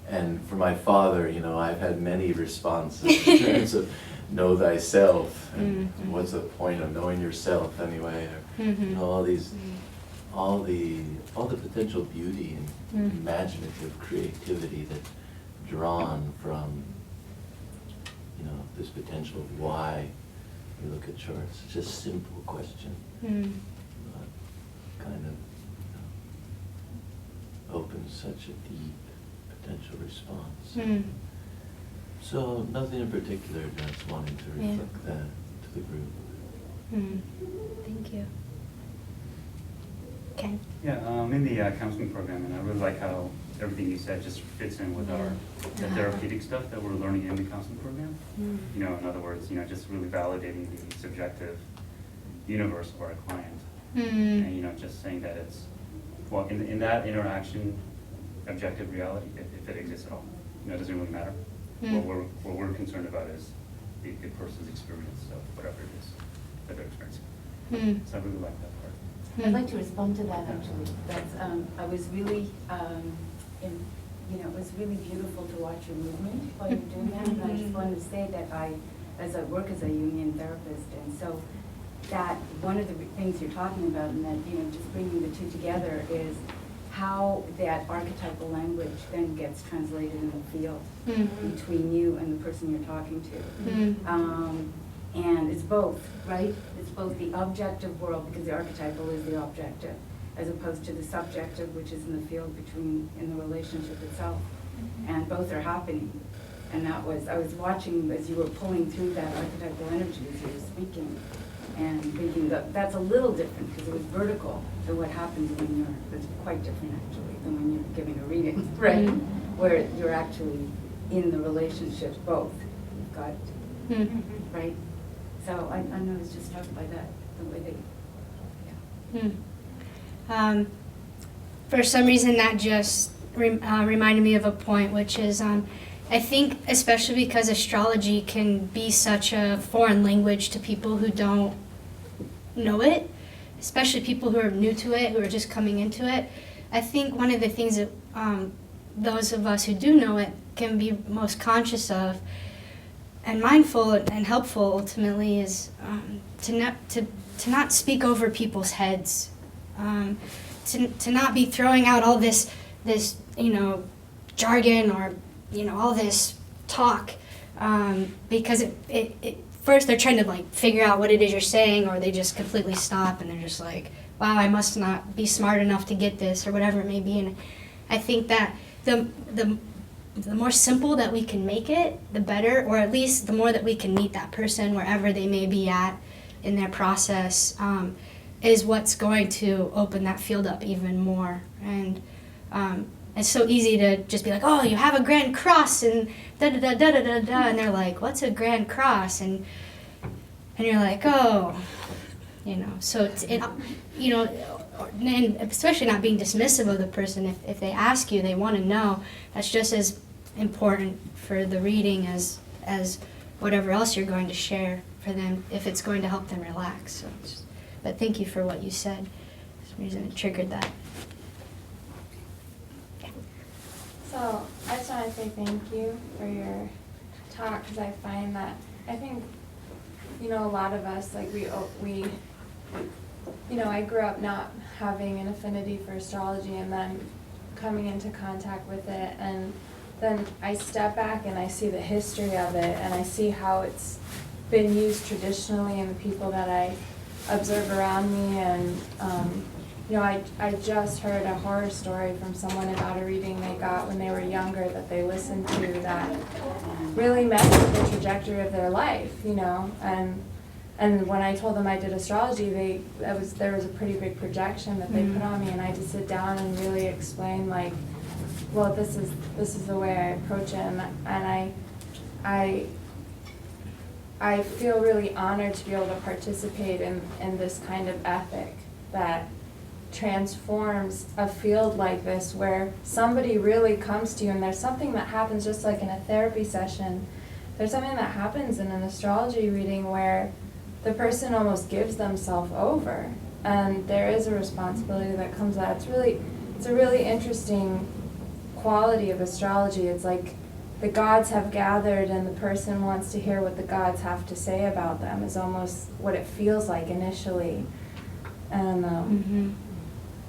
And for my father, I've had many responses in terms of know thyself, and what's the point of knowing yourself anyway, or all the potential beauty and imaginative creativity that's drawn from this potential of why we look at charts. It's just a simple question, but kind of opens such a deep potential response. So nothing in particular, just wanting to reflect that to the group. Thank you. Ken? Yeah, I'm in the counseling program, and I really like how everything you said just fits in with the therapeutic stuff that we're learning in the counseling program. You know, in other words, just really validating the subjective universe of our client. And, just saying that it's, well, in that interaction, objective reality, if it exists at all, it doesn't really matter. What we're concerned about is the person's experience of whatever it is that they're experiencing. So I really like that part. I'd like to respond to that, actually. That's, I was really, it was really beautiful to watch your movement while you're doing that. And I just wanted to say that I work as a Jungian therapist, and so that one of the things you're talking about, and that, just bringing the two together, is how that archetypal language then gets translated in the field between you and the person you're talking to. And it's both, right? It's both the objective world, because the archetypal is the objective, as opposed to the subjective, which is in the field in the relationship itself. And both are happening. And I was watching as you were pulling through that archetypal energy as you were speaking, and thinking that that's a little different, because it was vertical. So what happens when it's quite different, actually, than when you're giving a reading, right? Where you're actually in the relationship, both. You've got, right? So I was just struck by that, the way they, For some reason, that just reminded me of a point, which is I think, especially because astrology can be such a foreign language to people who don't know it, especially people who are new to it, who are just coming into it. I think one of the things that those of us who do know it can be most conscious of and mindful and helpful ultimately is to not speak over people's heads, to not be throwing out all this jargon or all this talk, because it first they're trying to figure out what it is you're saying, or they just completely stop and they're just like, wow, I must not be smart enough to get this, or whatever it may be. And I think that the more simple that we can make it, the better, or at least the more that we can meet that person wherever they may be at in their process, is what's going to open that field up even more. And it's so easy to just be like, oh, you have a grand cross and da-da-da-da-da-da-da, and they're like, what's a grand cross? And you're like, oh, so and especially not being dismissive of the person. If they ask you, they want to know. That's just as important for the reading as whatever else you're going to share for them, if it's going to help them relax. But thank you for what you said. For some reason it triggered that. So I just want to say thank you for your talk, because I find that, I think, a lot of us, I grew up not having an affinity for astrology, and then coming into contact with it, and then I step back and I see the history of it, and I see how it's been used traditionally in the people that I observe around me. And I just heard a horror story from someone about a reading they got when they were younger that they listened to that really messed with the trajectory of their life, and when I told them I did astrology, there was a pretty big projection that they put on me, and I had to sit down and really explain, well, this is the way I approach it, and I feel really honored to be able to participate in this kind of ethic that transforms a field like this, where somebody really comes to you, and there's something that happens, just like in a therapy session, there's something that happens in an astrology reading where the person almost gives themselves over, and there is a responsibility that comes out. It's a really interesting quality of astrology. It's like the gods have gathered, and the person wants to hear what the gods have to say about them, is almost what it feels like initially. And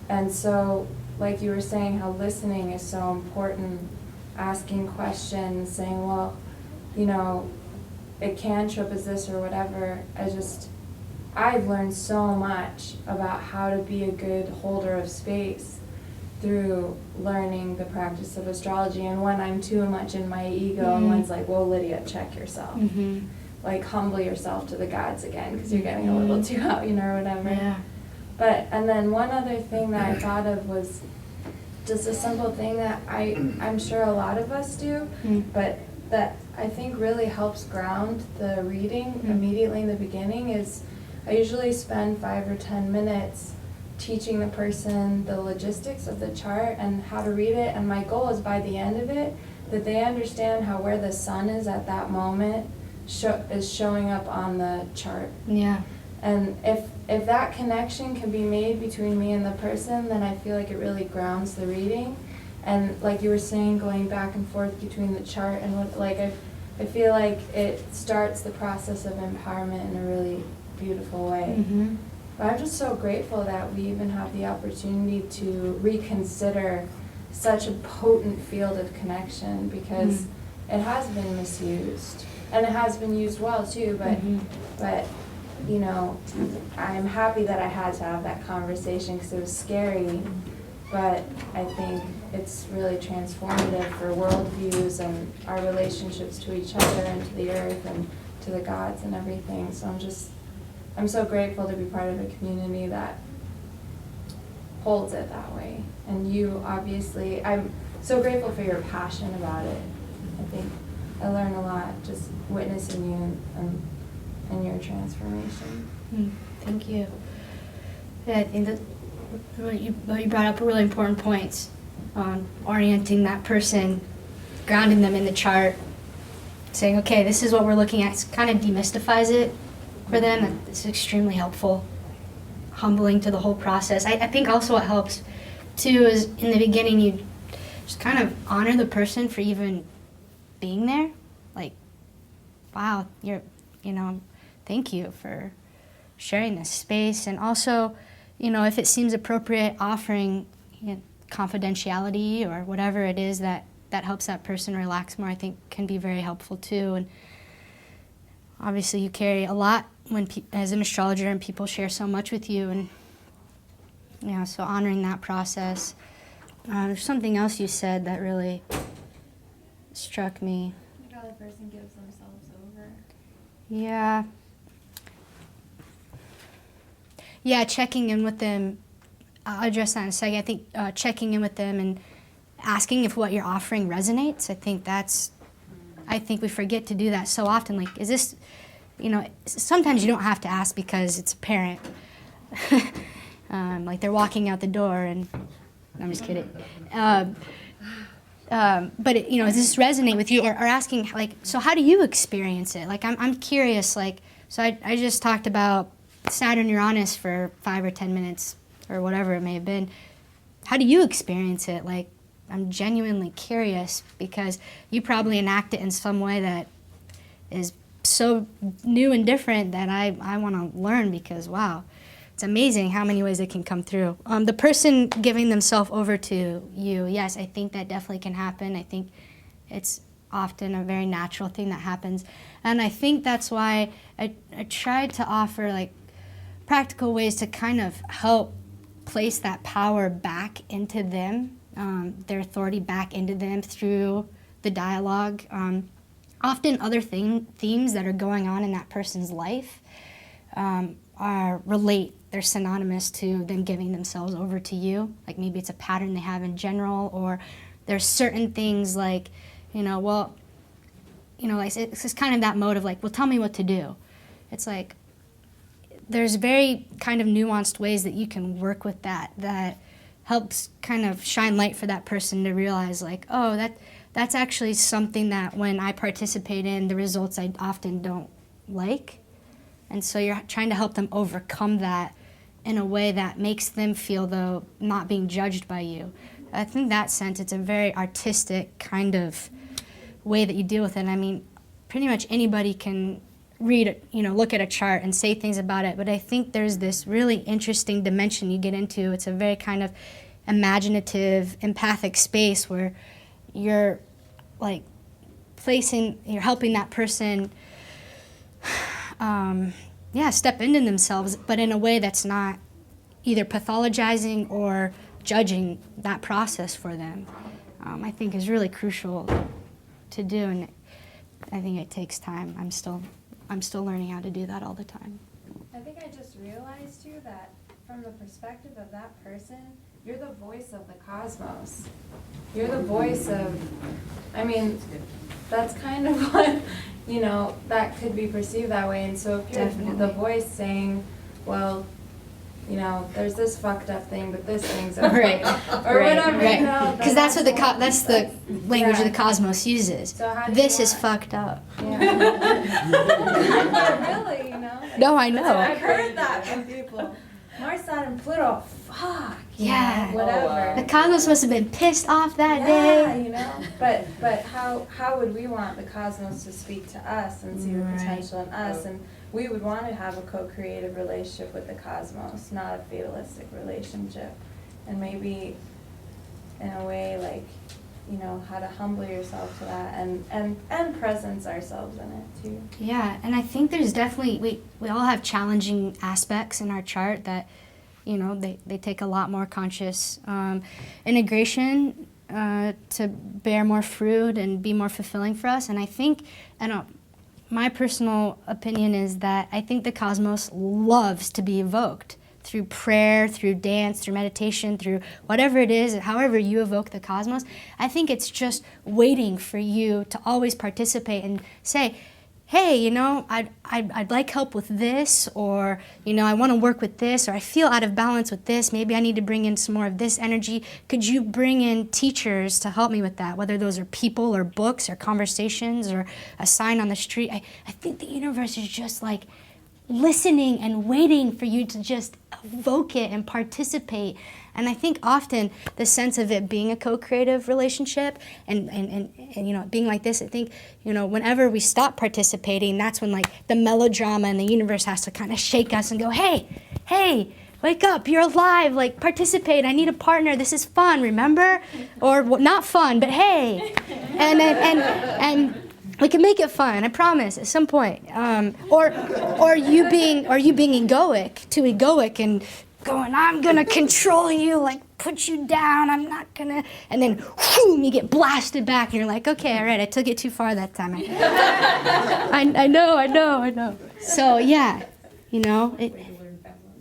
and so, like you were saying, how listening is so important, asking questions, saying, well, a cantrip is this or whatever. I've learned so much about how to be a good holder of space through learning the practice of astrology. And when I'm too much in my ego, and one's like, whoa, Lydia, check yourself. Like, humble yourself to the gods again, because you're getting a little too out, or whatever. Yeah. And then one other thing that I thought of was just a simple thing that I'm sure a lot of us do, but that I think really helps ground the reading immediately in the beginning is I usually spend 5 or 10 minutes teaching the person the logistics of the chart and how to read it, and my goal is by the end of it that they understand how where the sun is at that moment is showing up on the chart. Yeah. And if that connection can be made between me and the person, then I feel like it really grounds the reading. And like you were saying, going back and forth between the chart and what, like I feel like it starts the process of empowerment in a really beautiful way. But I'm just so grateful that we even have the opportunity to reconsider such a potent field of connection, because it has been misused. And it has been used well too, but I'm happy that I had to have that conversation because it was scary, but I think it's really transformative for worldviews and our relationships to each other and to the earth and to the gods and everything. So I'm so grateful to be part of a community that holds it that way. And you, obviously, I'm so grateful for your passion about it. I think I learn a lot just witnessing you and your transformation. Thank you. Yeah, I think that what you brought up are really important points on orienting that person, grounding them in the chart, saying, okay, this is what we're looking at. It kind of demystifies it for them. It's extremely helpful, humbling to the whole process. I think also what helps, too, is in the beginning you just kind of honor the person for even being there. Like, wow, thank you for sharing this space. And also, if it seems appropriate, offering confidentiality or whatever it is that helps that person relax more, I think can be very helpful too. And obviously you carry a lot as an astrologer, and people share so much with you, and so honoring that process. There's something else you said that really struck me. Like how the person gives themselves over. Yeah, checking in with them. I'll address that in a second. I think checking in with them and asking if what you're offering resonates. I think we forget to do that so often. Like, is this, sometimes you don't have to ask because it's apparent. Like they're walking out the door and, I'm just kidding. But does this resonate with you? Or asking, like, so how do you experience it? Like, I'm curious, like, so I just talked about Saturn Uranus for 5 or 10 minutes or whatever it may have been. How do you experience it? Like, I'm genuinely curious because you probably enact it in some way that is so new and different that I want to learn, because, wow, it's amazing how many ways it can come through. The person giving themselves over to you, yes, I think that definitely can happen. I think it's often a very natural thing that happens. And I think that's why I tried to offer, like, practical ways to kind of help place that power back into them, their authority back into them through the dialogue. Often other themes that are going on in that person's life they're synonymous to them giving themselves over to you. Like maybe it's a pattern they have in general, or there's certain things like, like it's just kind of that mode of like, well, tell me what to do. It's like, there's very kind of nuanced ways that you can work with that helps kind of shine light for that person to realize, like, oh, that's actually something that when I participate in, the results I often don't like. And so you're trying to help them overcome that in a way that makes them feel, though, not being judged by you. I think in that sense, it's a very artistic kind of way that you deal with it. I mean, pretty much anybody can read, look at a chart and say things about it, but I think there's this really interesting dimension you get into. It's a very kind of imaginative, empathic space where you're like you're helping that person step into themselves, but in a way that's not either pathologizing or judging that process for them, I think is really crucial to do, and I think it takes time. I'm still learning how to do that all the time. I think I just realized too that from the perspective of that person, you're the voice of the cosmos. You're the voice of, I mean, that's kind of what, that could be perceived that way. And so if you're the voice saying, well, there's this fucked up thing, but this thing's okay. Or whatever, Because that's what that's the language of the cosmos uses. So how do this you is fucked up. Yeah. But really, No, I know. I've heard that from people. Mars, Saturn, Pluto, fuck. Yeah. Whatever. Oh, wow. The cosmos must have been pissed off that day. But how would we want the cosmos to speak to us and see the potential in us? And we would want to have a co-creative relationship with the cosmos, not a fatalistic relationship. And maybe, in a way, like, how to humble yourself to that and presence ourselves in it too. Yeah, and I think there's definitely, we all have challenging aspects in our chart that, they take a lot more conscious integration to bear more fruit and be more fulfilling for us. And I think, my personal opinion is that I think the cosmos loves to be evoked through prayer, through dance, through meditation, through whatever it is, however you evoke the cosmos. I think it's just waiting for you to always participate and say, hey, I'd like help with this, or, I want to work with this, or I feel out of balance with this. Maybe I need to bring in some more of this energy. Could you bring in teachers to help me with that, whether those are people or books or conversations or a sign on the street? I think the universe is just like listening and waiting for you to just evoke it and participate. And I think often the sense of it being a co-creative relationship and being like this, I think, whenever we stop participating, that's when like the melodrama and the universe has to kind of shake us and go, hey, wake up, you're alive, like participate, I need a partner, this is fun, remember? Or not fun, but hey. And we can make it fun, I promise, at some point. Or you being egoic and going, I'm gonna control you, like put you down, I'm not gonna, and then whoom, you get blasted back, and you're like, okay, all right, I took it too far that time. I know. So yeah,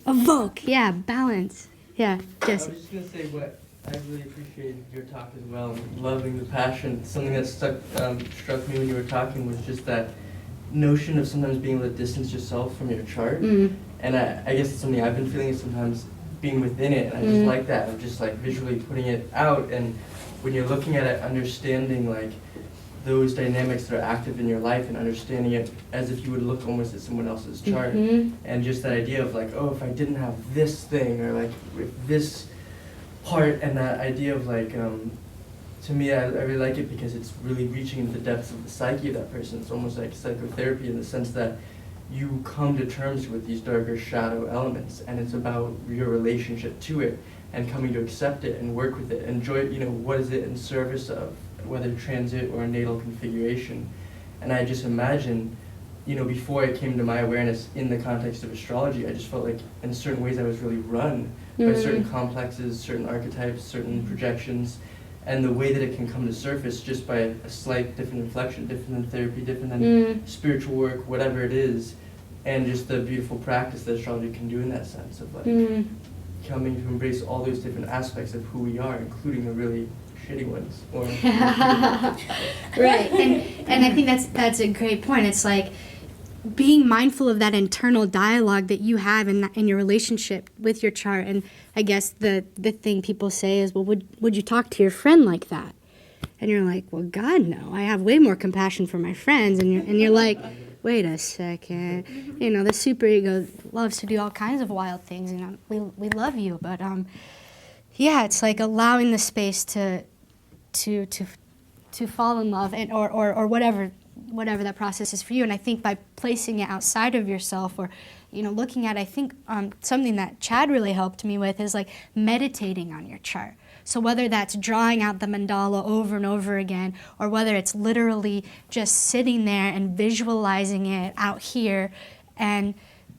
evoke, yeah, balance, yeah, Jesse. I was just gonna say what I really appreciated your talk as well, loving the passion. Something that struck me when you were talking was just that notion of sometimes being able to distance yourself from your chart. And I guess it's something I've been feeling is sometimes being within it, and I just like that, of just like visually putting it out, and when you're looking at it, understanding like those dynamics that are active in your life and understanding it as if you would look almost at someone else's chart, and just that idea of like, oh, if I didn't have this thing, or like with this part, and that idea of like, to me, I really like it because it's really reaching into the depths of the psyche of that person. It's almost like psychotherapy in the sense that you come to terms with these darker shadow elements, and it's about your relationship to it and coming to accept it and work with it, enjoy it, what is it in service of, whether transit or a natal configuration. And I just imagine, before it came to my awareness in the context of astrology, I just felt like in certain ways I was really run by certain complexes, certain archetypes, certain projections, and the way that it can come to surface just by a slight different inflection, different than therapy, different than spiritual work, whatever it is, and just the beautiful practice that astrology can do in that sense of like coming to embrace all those different aspects of who we are, including the really shitty ones. Or Right, and I think that's a great point. It's like being mindful of that internal dialogue that you have in your relationship with your chart. And I guess the thing people say is, well, would you talk to your friend like that? And you're like, well, God, no. I have way more compassion for my friends. And you're like, wait a second. The superego loves to do all kinds of wild things, and we love you. But yeah, it's like allowing the space to fall in love, and or whatever that process is for you. And I think by placing it outside of yourself, or looking at, I think something that Chad really helped me with is like meditating on your chart. So whether that's drawing out the mandala over and over again, or whether it's literally just sitting there and visualizing it out here, and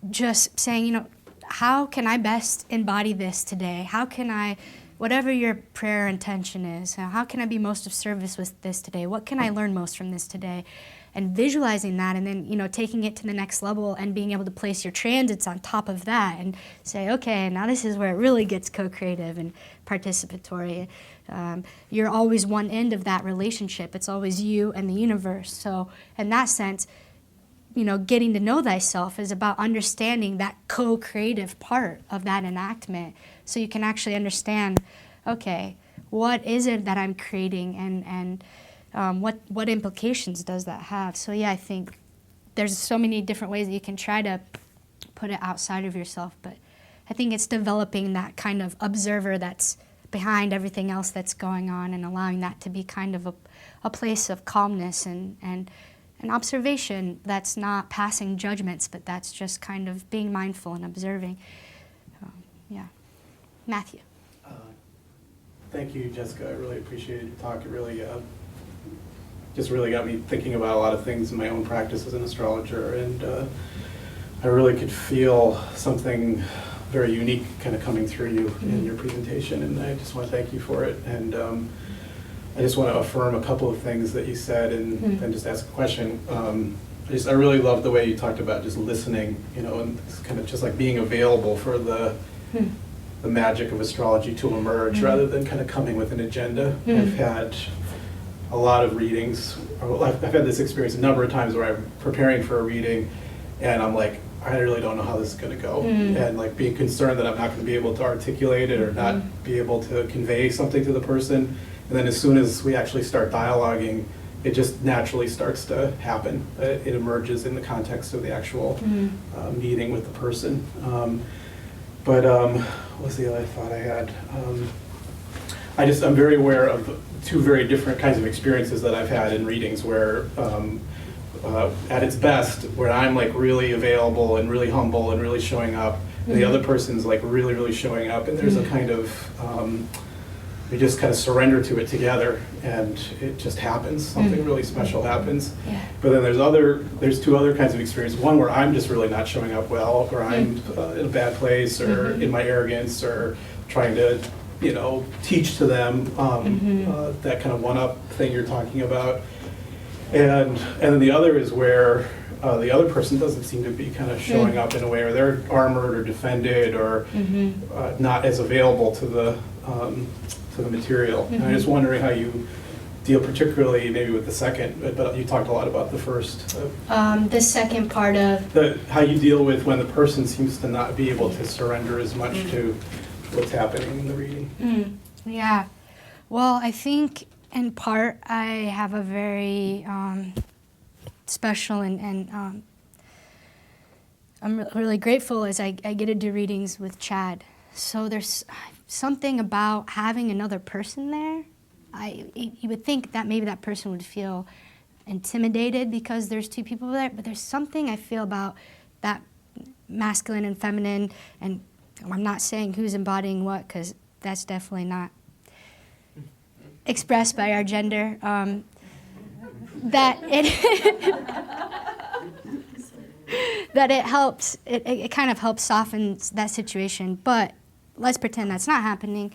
just saying, you know, how can I best embody this today? How can I, whatever your prayer intention is, how can I be most of service with this today? What can I learn most from this today? And visualizing that, and then, you know, taking it to the next level and being able to place your transits on top of that and say, okay, now this is where it really gets co-creative and participatory. You're always one end of that relationship. It's always you and the universe. So in that sense, you know, getting to know thyself is about understanding that co-creative part of that enactment, so you can actually understand, okay, what is it that I'm creating, and what implications does that have? So yeah, I think there's so many different ways that you can try to put it outside of yourself, but I think it's developing that kind of observer that's behind everything else that's going on, and allowing that to be kind of a place of calmness and an observation that's not passing judgments, but that's just kind of being mindful and observing. Yeah. Matthew. Thank you, Jessica. I really appreciated your talk. It really just really got me thinking about a lot of things in my own practice as an astrologer, and I really could feel something very unique kind of coming through you in your presentation, and I just want to thank you for it. And I just want to affirm a couple of things that you said, and then just ask a question. I really love the way you talked about just listening, you know, and it's kind of just like being available for the magic of astrology to emerge, rather than kind of coming with an agenda. I've had a lot of readings. I've had this experience a number of times where I'm preparing for a reading, and I'm like, I really don't know how this is going to go, and like being concerned that I'm not going to be able to articulate it or not be able to convey something to the person. And then as soon as we actually start dialoguing, it just naturally starts to happen. It emerges in the context of the actual meeting with the person. But what was the other thought I had? I'm very aware of two very different kinds of experiences that I've had in readings where at its best, where I'm like really available and really humble and really showing up, and the other person's like really, really showing up, and there's a kind of, we just kind of surrender to it together, and it just happens. Something really special happens. Yeah. But then there's two other kinds of experience. One where I'm just really not showing up well, or I'm in a bad place, or in my arrogance, or trying to, you know, teach to them, that kind of one-up thing you're talking about. And then the other is where the other person doesn't seem to be kind of showing up in a way, or they're armored or defended, or not as available to the material. And I'm just wondering how you deal particularly maybe with the second, but you talked a lot about the first. The second part of... How you deal with when the person seems to not be able to surrender as much to what's happening in the reading. Yeah. Well, I think in part I have a very special and I'm really grateful as I get to do readings with Chad. So there's something about having another person there. You would think that maybe that person would feel intimidated because there's two people there, but there's something I feel about that masculine and feminine, and I'm not saying who's embodying what, because that's definitely not expressed by our gender, that it helps, it kind of helps soften that situation, but let's pretend that's not happening.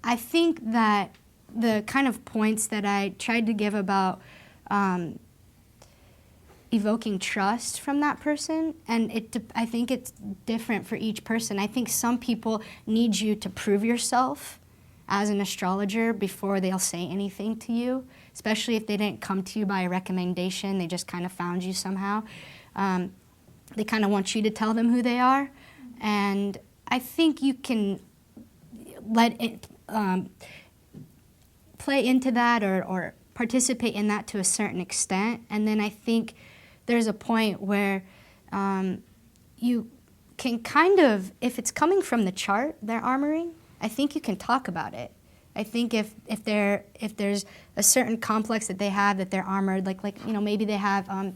I think that the kind of points that I tried to give about evoking trust from that person, and I think it's different for each person. I think some people need you to prove yourself as an astrologer before they'll say anything to you, especially if they didn't come to you by a recommendation, they just kind of found you somehow. They kind of want you to tell them who they are, and I think you can let it play into that or participate in that to a certain extent, and then I think there's a point where you can kind of, if it's coming from the chart, they're armoring, I think you can talk about it. I think if there's a certain complex that they have that they're armored, like you know, maybe they have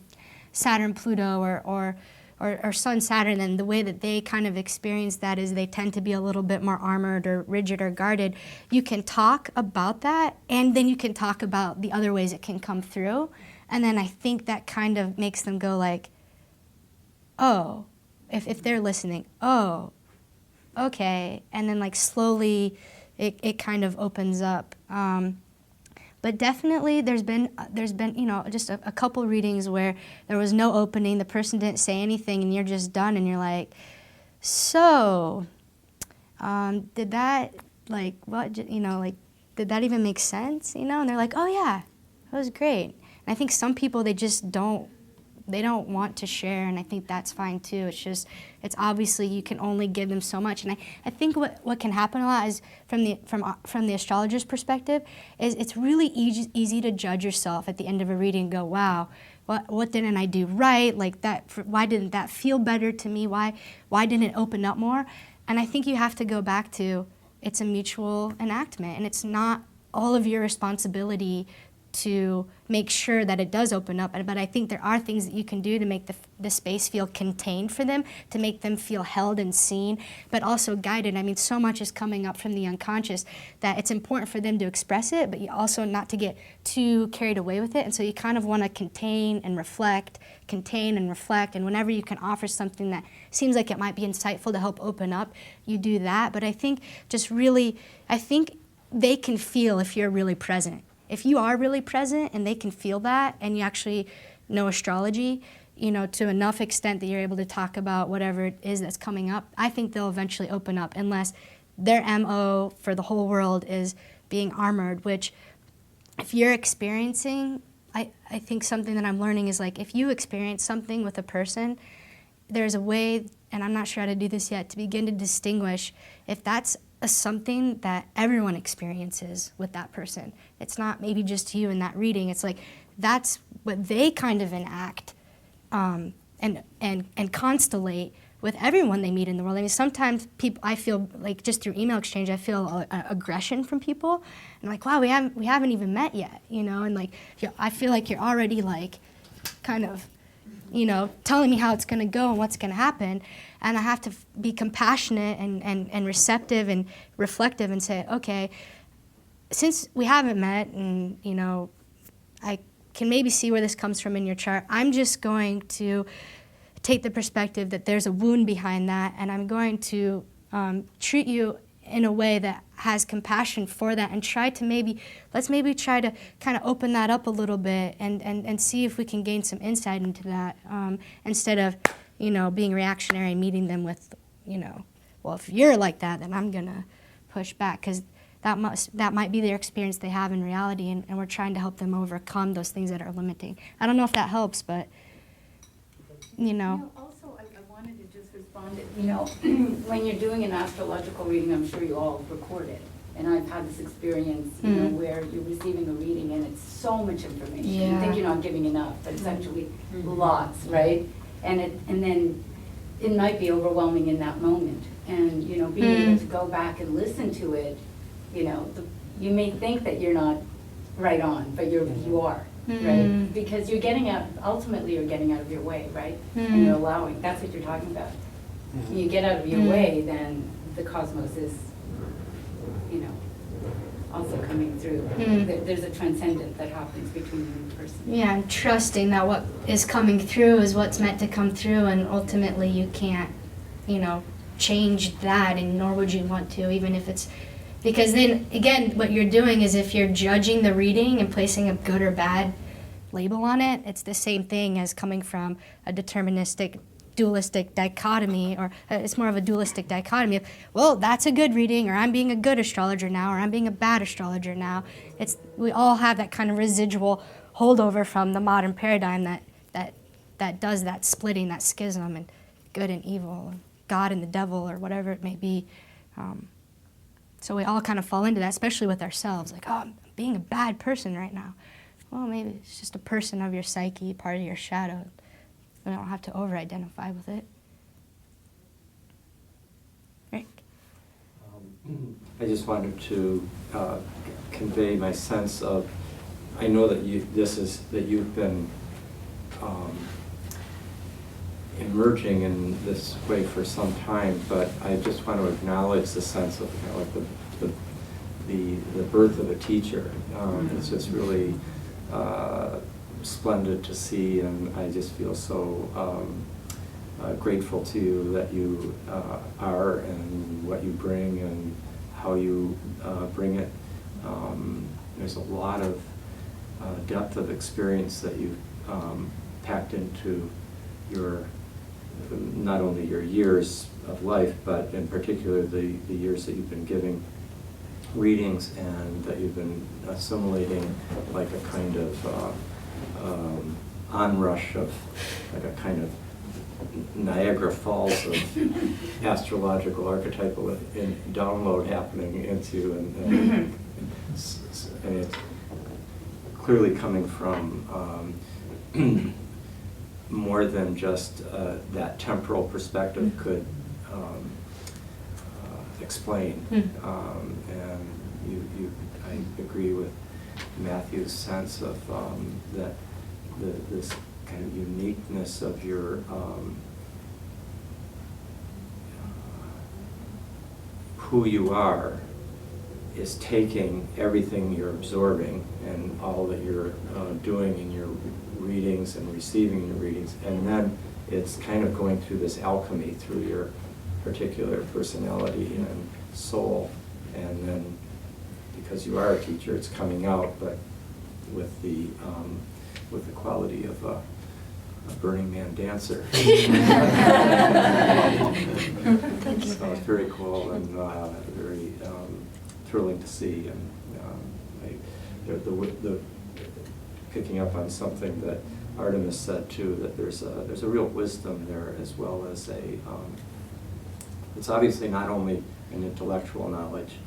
Saturn, Pluto, or Sun, Saturn, and the way that they kind of experience that is they tend to be a little bit more armored or rigid or guarded. You can talk about that, and then you can talk about the other ways it can come through, and then I think that kind of makes them go like, oh, if they're listening, oh, okay, and then like slowly it kind of opens up. But definitely there's been just a couple readings where there was no opening, the person didn't say anything, and you're just done, and you're like, so, did that, like, what, did that even make sense, And they're like, oh yeah, that was great. And I think some people, they just don't want to share, and I think that's fine too. It's obviously you can only give them so much, and I think what can happen a lot is from the astrologer's perspective is it's really easy to judge yourself at the end of a reading and go, wow, what didn't I do right? Like that, why didn't that feel better to me? Why didn't it open up more? And I think you have to go back to it's a mutual enactment, and it's not all of your responsibility to make sure that it does open up, but I think there are things that you can do to make the space feel contained for them, to make them feel held and seen, but also guided. I mean, so much is coming up from the unconscious that it's important for them to express it, but you also not to get too carried away with it, and so you kind of want to contain and reflect, and whenever you can offer something that seems like it might be insightful to help open up, you do that. But I think they can feel if you're really present. If you are really present and they can feel that, and you actually know astrology, to enough extent that you're able to talk about whatever it is that's coming up, I think they'll eventually open up, unless their MO for the whole world is being armored, which if you're experiencing, I think something that I'm learning is like, if you experience something with a person, there's a way, and I'm not sure how to do this yet, to begin to distinguish if that's something that everyone experiences with that person. It's not maybe just you in that reading. It's like that's what they kind of enact and constellate with everyone they meet in the world. I mean, sometimes I feel like just through email exchange, I feel aggression from people, and like, wow, we haven't even met yet, and like I feel like you're already like kind of telling me how it's going to go and what's going to happen. And I have to be compassionate and receptive and reflective and say, okay, since we haven't met and, I can maybe see where this comes from in your chart, I'm just going to take the perspective that there's a wound behind that, and I'm going to treat you in a way that has compassion for that, and let's try to kind of open that up a little bit and see if we can gain some insight into that, instead of being reactionary and meeting them with, well, if you're like that, then I'm gonna push back, because that might be their experience they have in reality, and we're trying to help them overcome those things that are limiting. I don't know if that helps, but Also, I wanted to just respond to, when you're doing an astrological reading, I'm sure you all record it. And I've had this experience, where you're receiving a reading and it's so much information. You think you're not giving enough, but it's actually lots, right? And then it might be overwhelming in that moment. And, being able to go back and listen to it, you may think that you're not right on, but you are, right? Because ultimately you're getting out of your way, right? And you're allowing, that's what you're talking about. When you get out of your way, then the cosmos is, also coming through. There's a transcendent that happens between you and the person. Yeah, and trusting that what is coming through is what's meant to come through, and ultimately you can't, change that, and nor would you want to, even if it's, because then, again, what you're doing is if you're judging the reading and placing a good or bad label on it, it's the same thing as coming from a deterministic, dualistic dichotomy, or it's more of a dualistic dichotomy of, well, that's a good reading, or I'm being a good astrologer now, or I'm being a bad astrologer now. We all have that kind of residual holdover from the modern paradigm that does that splitting, that schism, and good and evil, and God and the devil, or whatever it may be. So we all kind of fall into that, especially with ourselves, like, oh, I'm being a bad person right now. Well, maybe it's just a person of your psyche, part of your shadow. We don't have to over-identify with it. Rick? I just wanted to convey my sense of, I know that you've been emerging in this way for some time, but I just want to acknowledge the sense of the birth of a teacher. It's just really splendid to see, and I just feel so grateful to you that you are and what you bring and how you bring it. There's a lot of depth of experience that you've packed into your, not only your years of life, but in particular the years that you've been giving readings and that you've been assimilating like a kind of onrush of, like a kind of Niagara Falls of astrological, archetypal download happening into, and it's clearly coming from more than just that temporal perspective could explain. And I agree with Matthew's sense of that this kind of uniqueness of your who you are is taking everything you're absorbing and all that you're doing in your readings and receiving your readings, and then it's kind of going through this alchemy through your particular personality and soul, and then because you are a teacher, it's coming out, but with the quality of a Burning Man dancer. So it's very cool and very thrilling to see, and the picking up on something that Artemis said too, that there's a real wisdom there, as well as it's obviously not only an intellectual knowledge,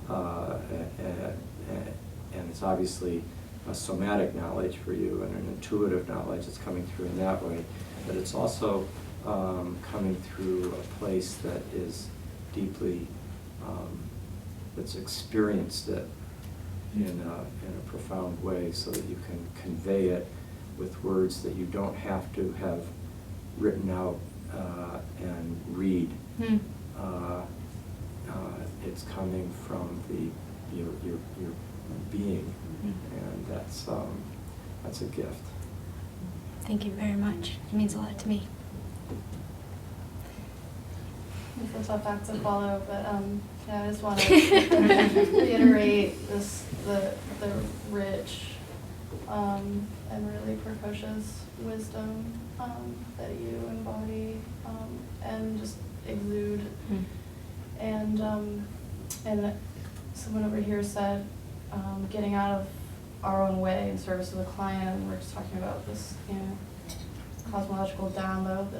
and it's obviously a somatic knowledge for you and an intuitive knowledge that's coming through in that way, but it's also coming through a place that is deeply, that's experienced it in a profound way, so that you can convey it with words that you don't have to have written out and read. It's coming from your being, and that's a gift. Thank you very much. It means a lot to me. It's a tough act to follow, but yeah, I just want to reiterate the rich and really precocious wisdom that you embody and just exude. And someone over here said, getting out of our own way in service of the client, and we're just talking about this, cosmological download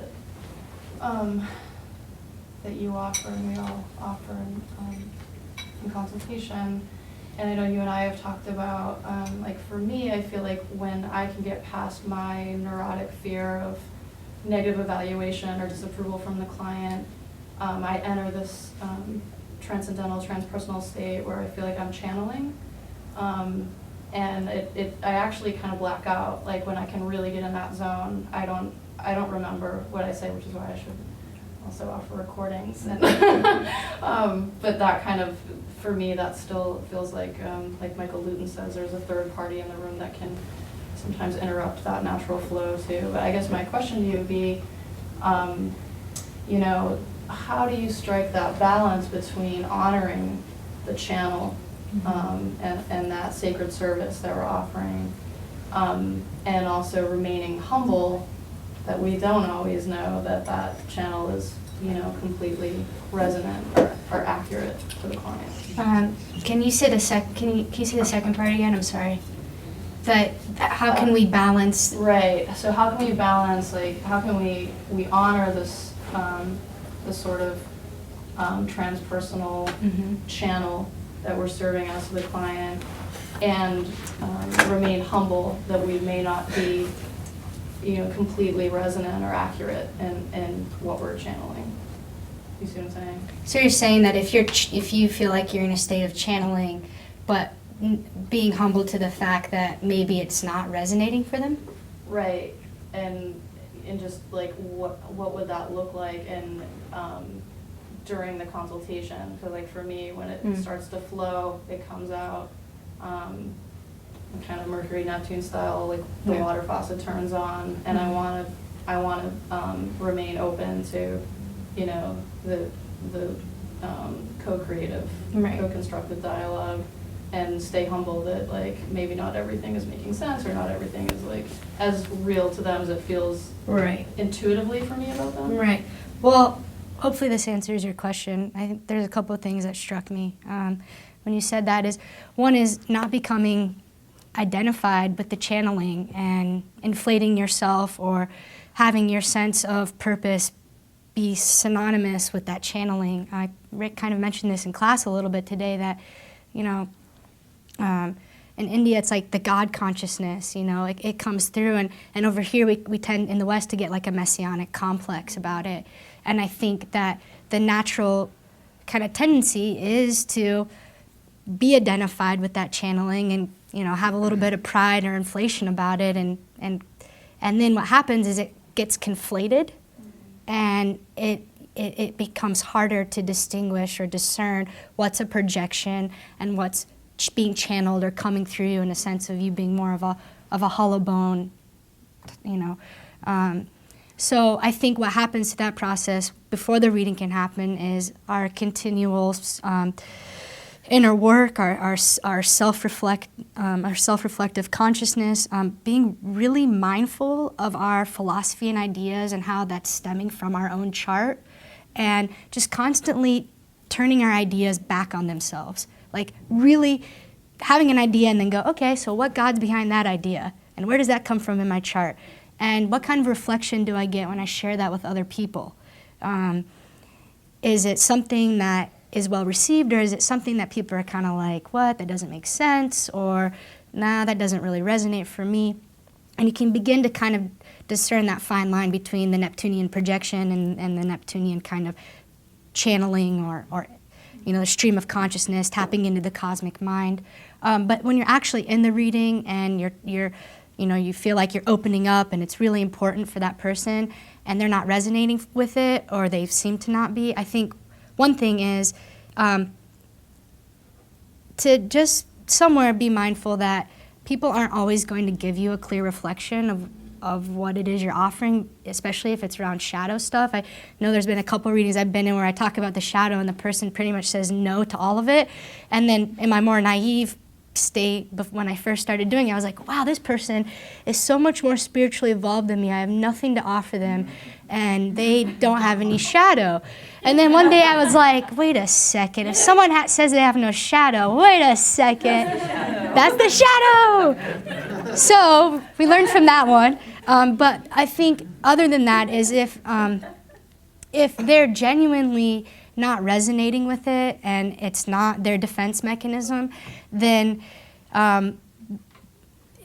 that you offer and we all offer in consultation. And I know you and I have talked about, like for me, I feel like when I can get past my neurotic fear of negative evaluation or disapproval from the client, I enter this transcendental, transpersonal state where I feel like I'm channeling. And I actually kind of black out. Like when I can really get in that zone, I don't remember what I say, which is why I should also offer recordings. And but that kind of, for me, that still feels like Michael Luton says, there's a third party in the room that can sometimes interrupt that natural flow too. But I guess my question to you would be, how do you strike that balance between honoring the channel and that sacred service that we're offering, and also remaining humble, that we don't always know that channel is, completely resonant or accurate to the client. Can you say the second part again? I'm sorry. But how can we balance? Right. So how can we balance? Like, how can we honor this sort of transpersonal channel that we're serving as to the client, and remain humble that we may not be, completely resonant or accurate in what we're channeling. You see what I'm saying? So you're saying that if you feel like you're in a state of channeling, but being humble to the fact that maybe it's not resonating for them? Right. And just like what would that look like in during the consultation? So like for me, when it starts to flow, it comes out kind of Mercury Neptune style, like the water faucet turns on, and I want to I want to remain open to, you know, the co-creative, Right. co-constructive dialogue, and stay humble that like maybe not everything is making sense or not everything is like as real to them as it feels Right. intuitively for me about them. Right. Well, hopefully this answers your question. I think there's a couple of things that struck me when you said that. Is one is not becoming identified with the channeling and inflating yourself or having your sense of purpose be synonymous with that channeling. Rick kind of mentioned this in class a little bit today, that, you know, in India it's like the God consciousness, you know, it comes through, and over here we tend in the West to get like a messianic complex about it. And I think that the natural kind of tendency is to be identified with that channeling and, you know, have a little bit of pride or inflation about it, and then what happens is it gets conflated, and it becomes harder to distinguish or discern what's a projection and what's being channeled or coming through you, in a sense of you being more of a hollow bone, you know. So I think what happens to that process before the reading can happen is our continual inner work, our self-reflective consciousness, being really mindful of our philosophy and ideas and how that's stemming from our own chart, and just constantly turning our ideas back on themselves. Like really having an idea and then go, okay, so what God's behind that idea? And where does that come from in my chart? And what kind of reflection do I get when I share that with other people? Is it something that is well received, or is it something that people are kind of like, what, that doesn't make sense, or nah, that doesn't really resonate for me? And you can begin to kind of discern that fine line between the Neptunian projection and the Neptunian kind of channeling or you know, the stream of consciousness, tapping into the cosmic mind. But when you're actually in the reading and you're you know, you feel like you're opening up and it's really important for that person and they're not resonating with it, or they seem to not be, I think one thing is to just somewhere be mindful that people aren't always going to give you a clear reflection of what it is you're offering, especially if it's around shadow stuff. I know there's been a couple readings I've been in where I talk about the shadow and the person pretty much says no to all of it. And then in my more naive state, when I first started doing it, I was like, wow, this person is so much more spiritually evolved than me. I have nothing to offer them, and they don't have any shadow. And then one day I was like, wait a second, if someone says they have no shadow, wait a second, that's the shadow! So we learned from that one. But I think other than that is if they're genuinely not resonating with it and it's not their defense mechanism, then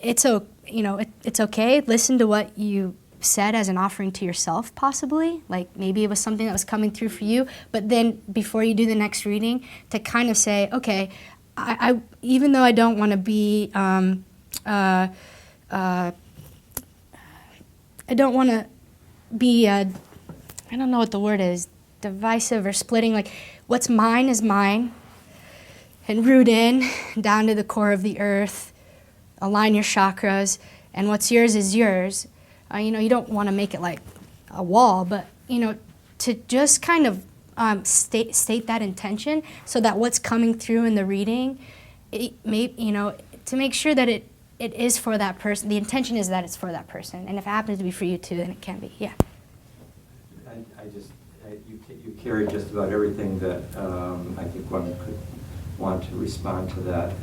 it's okay. Listen to what you said as an offering to yourself, possibly. Like maybe it was something that was coming through for you, but then before you do the next reading, to kind of say, okay, I even though I don't want to be, I don't want to be, I don't know what the word is, divisive or splitting. Like what's mine is mine, and root in down to the core of the earth, align your chakras, and what's yours is yours. You don't want to make it like a wall, but to just kind of state that intention, so that what's coming through in the reading, to make sure that it is for that person. The intention is that it's for that person, and if it happens to be for you too, then it can be. Yeah. You carry just about everything that I think one could want to respond to that,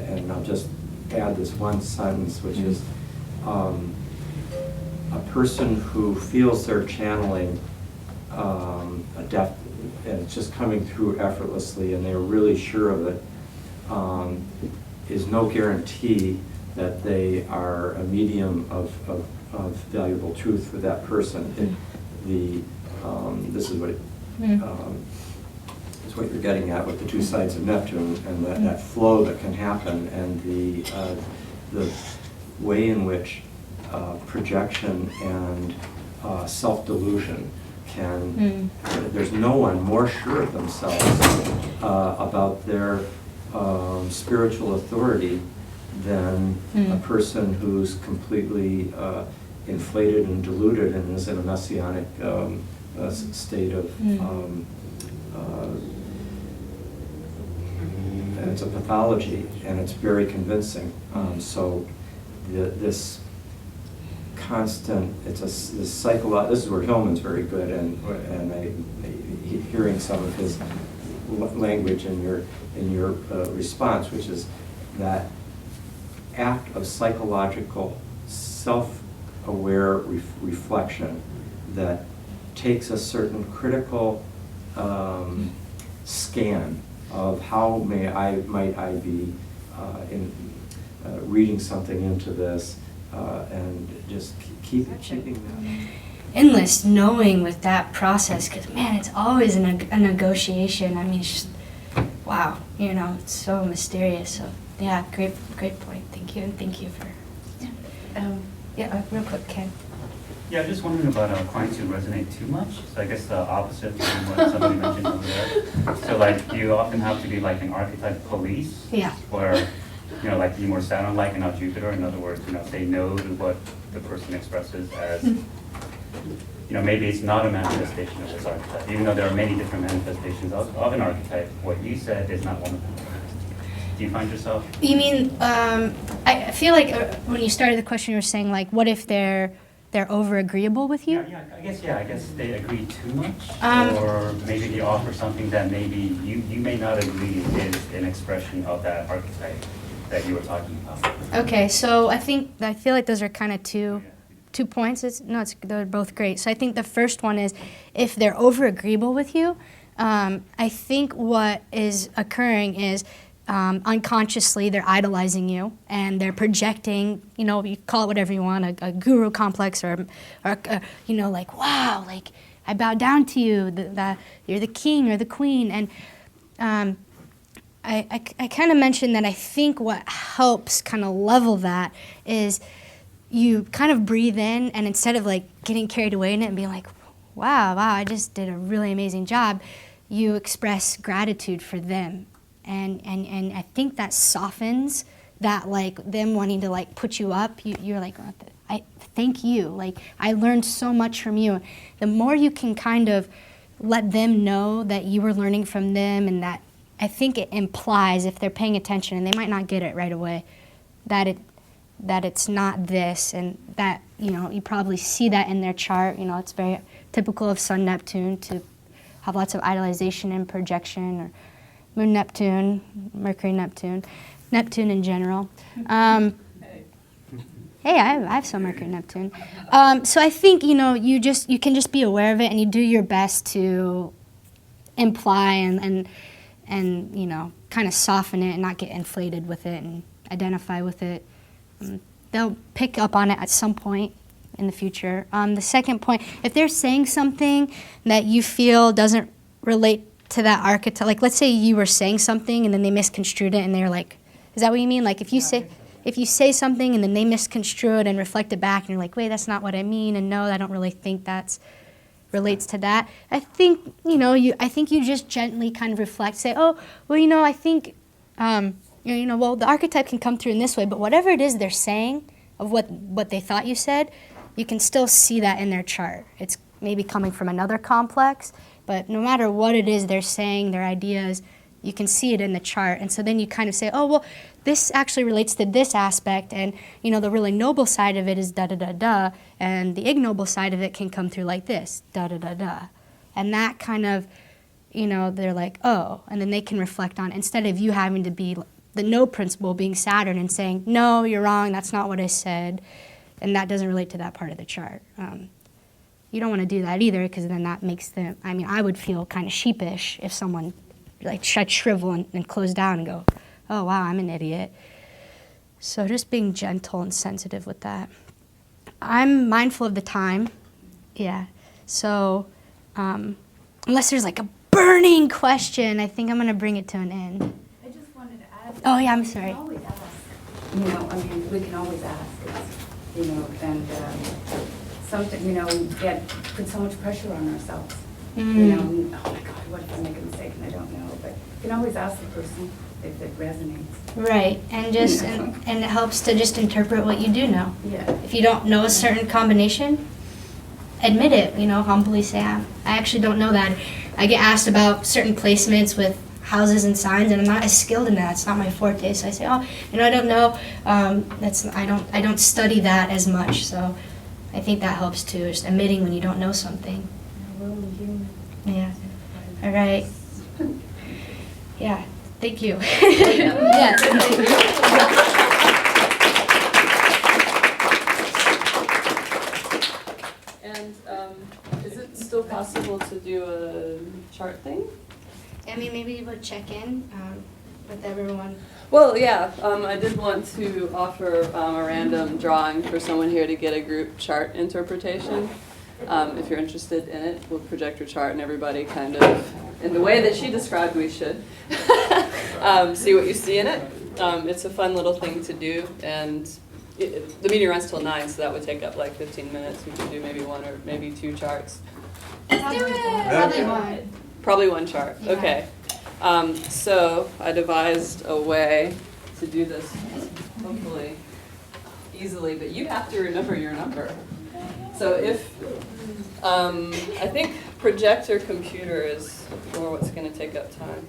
and I'll just add this one sentence, which is a person who feels they're channeling a depth, and it's just coming through effortlessly, and they're really sure of it, is no guarantee that they are a medium of valuable truth for that person. This is what is what you're getting at with the two sides of Neptune, and that flow that can happen, and the way in which projection and self-delusion can, there's no one more sure of themselves about their spiritual authority than a person who's completely inflated and diluted and is in a messianic state of, and it's a pathology, and it's very convincing. So this constant, this psychological, this is where Hillman's very good, and hearing some of his language in your response, which is that act of psychological self-aware reflection that takes a certain critical scan of how might I be reading something into this, and just keeping that. Endless knowing with that process, because man, it's always a negotiation. I mean, it's just, wow, it's so mysterious. So yeah, great point. Thank you, and thank you for. Real quick, Ken. Yeah, I'm just wondering about clients who resonate too much. So I guess the opposite from what somebody mentioned over there. So like, do you often have to be like an archetype police? Yeah. Where, like be more Saturn-like and not Jupiter. In other words, say no to what the person expresses as, maybe it's not a manifestation of this archetype. Even though there are many different manifestations of an archetype, what you said is not one of them. Do you find yourself? You mean, I feel like when you started the question, you were saying like, what if they're over-agreeable with you? I guess they agree too much, or maybe they offer something that maybe you may not agree is an expression of that archetype that you were talking about. Okay, so I feel like those are kind of two points. They're both great. So I think the first one is if they're over-agreeable with you, I think what is occurring is unconsciously they're idolizing you and they're projecting, you call it whatever you want, a guru complex or like, wow, like I bow down to you, that you're the king or the queen. And I kind of mentioned that I think what helps kind of level that is you kind of breathe in, and instead of like getting carried away in it and being like, wow, I just did a really amazing job, you express gratitude for them. And I think that softens that, like, them wanting to, like, put you up. You're like, I thank you. Like, I learned so much from you. The more you can kind of let them know that you were learning from them, and that I think it implies, if they're paying attention, and they might not get it right away, that it's not this, and that, you probably see that in their chart. It's very typical of Sun Neptune to have lots of idolization and projection, or Moon Neptune, Mercury Neptune, Neptune in general. Hey, I have some Mercury Neptune. So I think, you can just be aware of it, and you do your best to imply and kind of soften it and not get inflated with it and identify with it. They'll pick up on it at some point in the future. The second point, if they're saying something that you feel doesn't relate to that archetype, like let's say you were saying something and then they misconstrued it and they're like, is that what you mean? Like if you say something and then they misconstrue it and reflect it back and you're like, wait, that's not what I mean, and no, I don't really think that's relates to that. I think, I think you just gently kind of reflect, say, oh, well, I think, well, the archetype can come through in this way, but whatever it is they're saying of what they thought you said, you can still see that in their chart. It's maybe coming from another complex, but no matter what it is they're saying, their ideas, you can see it in the chart. And so then you kind of say, oh, well, this actually relates to this aspect, and, the really noble side of it is da-da-da-da, and the ignoble side of it can come through like this, da-da-da-da. And that kind of, they're like, oh, and then they can reflect on it, instead of you having to be the no principle being Saturn and saying, no, you're wrong, that's not what I said, and that doesn't relate to that part of the chart. You don't want to do that either, because then that makes them, I would feel kind of sheepish if someone like I'd shrivel and close down and go, oh, wow, I'm an idiot. So just being gentle and sensitive with that. I'm mindful of the time. Yeah. So unless there's like a burning question, I think I'm going to bring it to an end. I just wanted to add. Oh, yeah, I'm sorry. We can always ask. We can always ask. And something, we put so much pressure on ourselves. Oh my God, what if I make a mistake and I don't know? But you can always ask the person, if it resonates. Right, and and it helps to just interpret what you do know. Yeah. If you don't know a certain combination, admit it, humbly say, I actually don't know that. I get asked about certain placements with houses and signs, and I'm not as skilled in that. It's not my forte. So I say, I don't know. I don't study that as much. So I think that helps too, just admitting when you don't know something. We're only human. Yeah. All right. Yeah. Thank you. Yeah. And is it still possible to do a chart thing? I mean, maybe we'll check in with everyone. Well, yeah, I did want to offer a random drawing for someone here to get a group chart interpretation. If you're interested in it, we'll project your chart and everybody kind of, in the way that she described we should, see what you see in it. It's a fun little thing to do, and the meeting runs till 9, so that would take up like 15 minutes. We could do maybe 1 or maybe 2 charts. Let's do it! Probably one. Probably 1 chart, Yeah. okay. So I devised a way to do this, hopefully easily, but you have to remember your number. So if, I think projector computer is more what's going to take up time.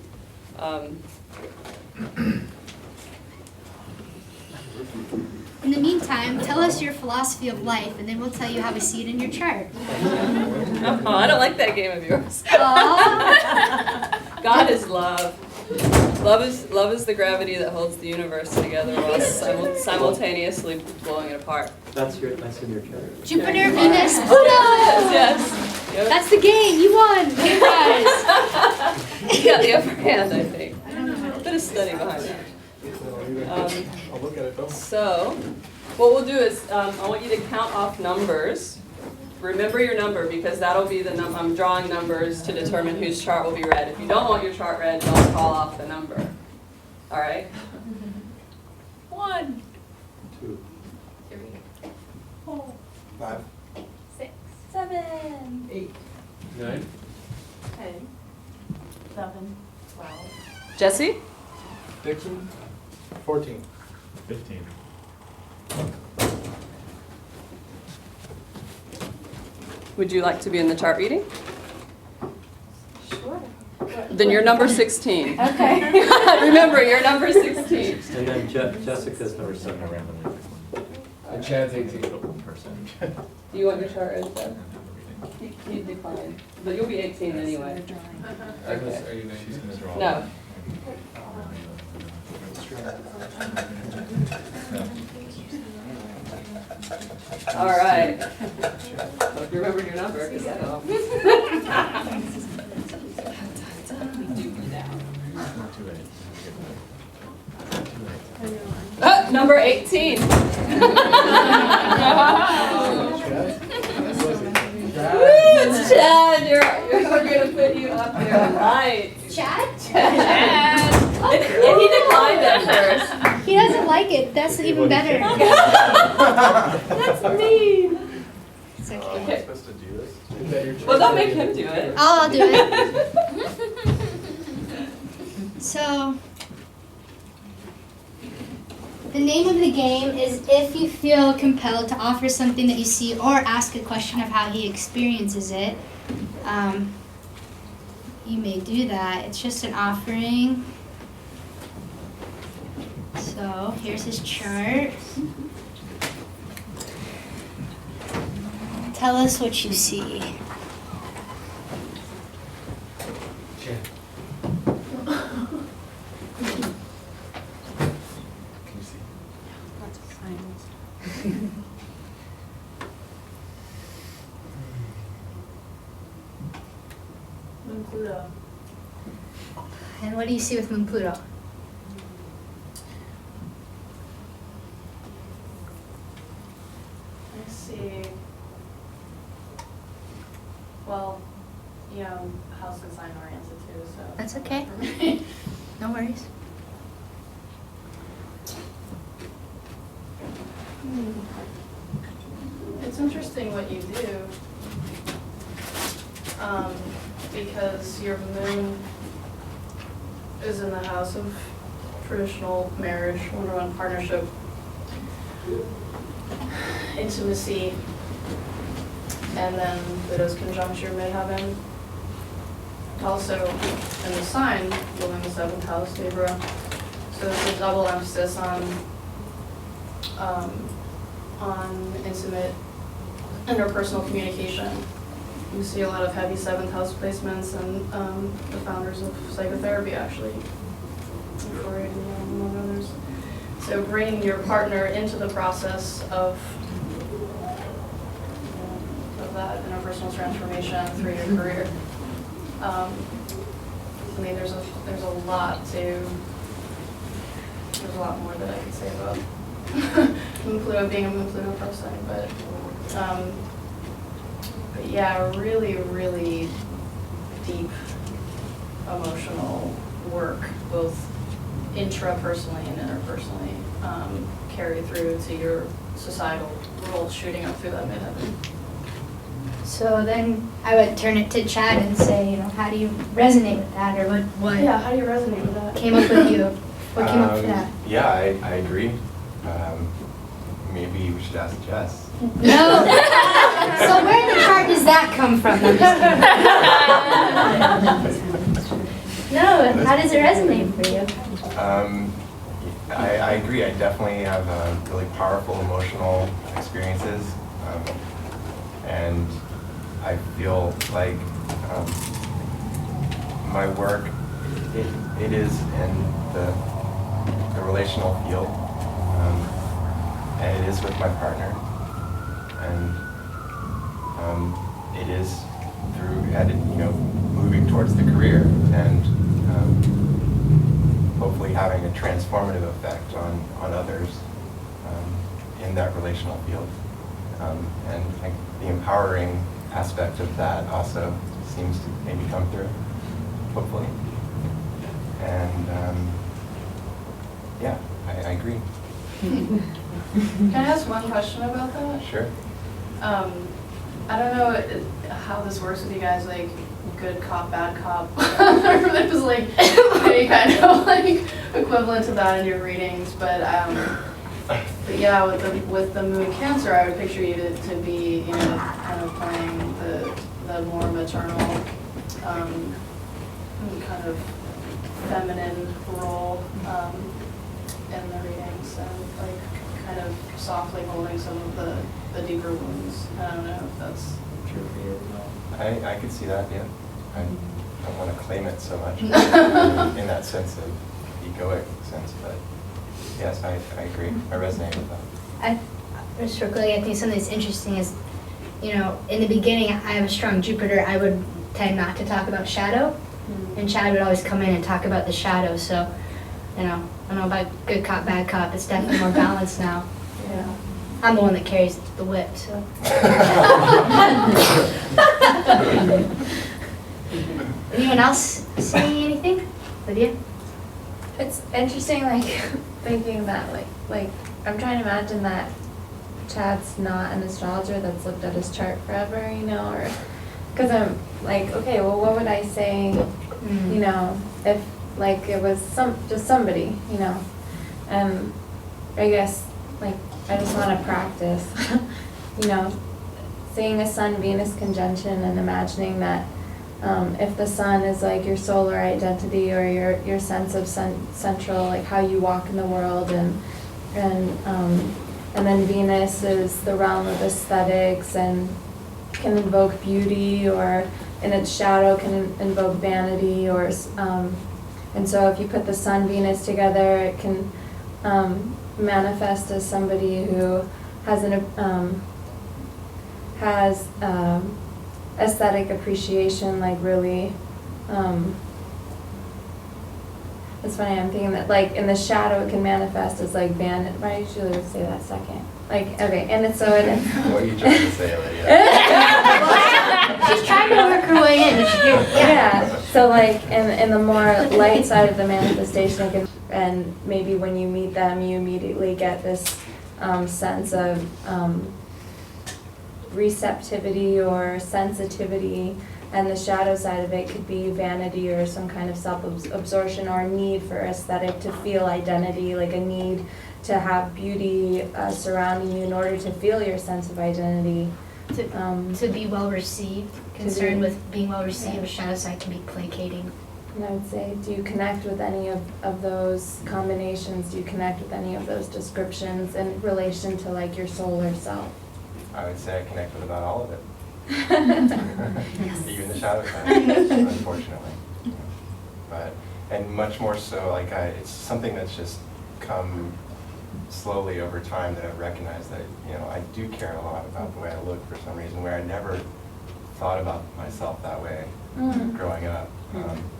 In the meantime, tell us your philosophy of life, and then we'll tell you how we see it in your chart. Oh, I don't like that game of yours. Aw. God is love. Love is the gravity that holds the universe together while simultaneously blowing it apart. That's in your chart. Jupiter, Venus, Pluto! Yes. Yep. That's the game. You won. You guys. You got the upper hand, I think. A bit of study behind that. I'll look at it though. So, what we'll do is, I want you to count off numbers. Remember your number, because that'll be the number. I'm drawing numbers to determine whose chart will be read. If you don't want your chart read, don't call off the number. All right? 1, 2, 3, 4, 5, 6, 7, 8, 9, 10, 11, 12. Jesse? 13, 14. 15. Would you like to be in the chart reading? Sure. Then you're number 16. Okay. Remember, you're number 16. and then Jessica's number 7. And Chad's 18. Do you want your chart read, Deb? He declined. But you'll be 18 anyway. Agnes, are you she's gonna draw? No. All right. Hope you remembered your number, because I don't. Number 18. It's Chad. We're going to put you up there. Right. Chad? Chad. And he declined at first. He doesn't like it. That's even better. That's mean. It's Am I okay. supposed to do this? Well, don't make him do it. I'll do it. So, the name of the game is if you feel compelled to offer something that you see or ask a question of how he experiences it. You may do that. It's just an offering. So, here's his chart. Tell us what you see. Chad. Can you see? Moon Pluto. And what do you see with Moon Pluto? I see. Well, house and sign oriented too, so. That's okay. No worries. It's interesting what you do, because your moon is in the house of traditional marriage, one-on-one partnership, intimacy, and then Pluto's conjuncture midheaven. Also in the sign, ruling the 7th house, Libra. So there's a double emphasis on intimate interpersonal communication. You see a lot of heavy 7th house placements, and the founders of psychotherapy actually, Freud and among others. So bringing your partner into the process of that interpersonal transformation through your career. I mean, there's a lot more that I could say about Moon Pluto being a Moon Pluto person, but yeah, really, really deep emotional work, both intrapersonally and interpersonally, carry through to your societal role shooting up through that midheaven. So then I would turn it to Chad and say, how do you resonate with that, or what Yeah, how do you resonate with that? came up with you? What came up for that? Yeah, I agree. Maybe we should ask Jess. No. So where in the chart does that come from? I'm just kidding. No, how does it resonate for you? I agree. I definitely have really powerful emotional experiences, and I feel like my work it is in the relational field, and it is with my partner, and it is through moving towards the career and hopefully having a transformative effect on others in that relational field, and the empowering aspect of that also seems to maybe come through, hopefully. And yeah, I agree. Can I ask one question about that? Sure. I don't know how this works with you guys, like good cop, bad cop. It was like any kind of like equivalent to that in your readings, but yeah, with the Moon Cancer, I would picture you to be kind of playing the more maternal, kind of feminine role in the readings, and like kind of softly holding some of the deeper wounds. I don't know if that's true for you. I could see that, yeah. I don't want to claim it so much in that sense of egoic sense, but yes, I agree. I resonate with that. Just real quick, I think something that's interesting is, in the beginning, I have a strong Jupiter. I would tend not to talk about shadow, and Chad would always come in and talk about the shadow. So, I don't know about good cop, bad cop. It's definitely more balanced now. Yeah. I'm the one that carries the whip, so. Anyone else saying anything? Lydia? It's interesting, like, thinking that, like, I'm trying to imagine that Chad's not an astrologer that's looked at his chart forever, or, because I'm like, okay, well, what would I say, if, like, it was just somebody, and I guess, like, I just want to practice, seeing a Sun-Venus conjunction and imagining that if the sun is like your solar identity or your sense of central, like how you walk in the world, and then Venus is the realm of aesthetics and can invoke beauty, or in its shadow can invoke vanity, or and so if you put the Sun Venus together, it can manifest as somebody who has aesthetic appreciation, like really, it's funny, I'm thinking that like in the shadow it can manifest as like vanity. I usually would say that second. Like, okay, and it's so What are you trying to say, Lydia? She's trying to work her way in. Yeah, so like in the more light side of the manifestation, it can, and maybe when you meet them, you immediately get this sense of receptivity or sensitivity, And the shadow side of it could be vanity or some kind of self-absorption or a need for aesthetic to feel identity, like a need to have beauty surrounding you in order to feel your sense of identity. To be well received, concerned with being well received, a shadow side can be placating. And I would say, do you connect with any of those combinations? Do you connect with any of those descriptions in relation to like your solar self? I would say I connect with about all of it. Even the shadow side, unfortunately. But, and much more so, like it's something that's just come slowly over time that I've recognized that, I do care a lot about the way I look for some reason, where I never thought about myself that way growing up.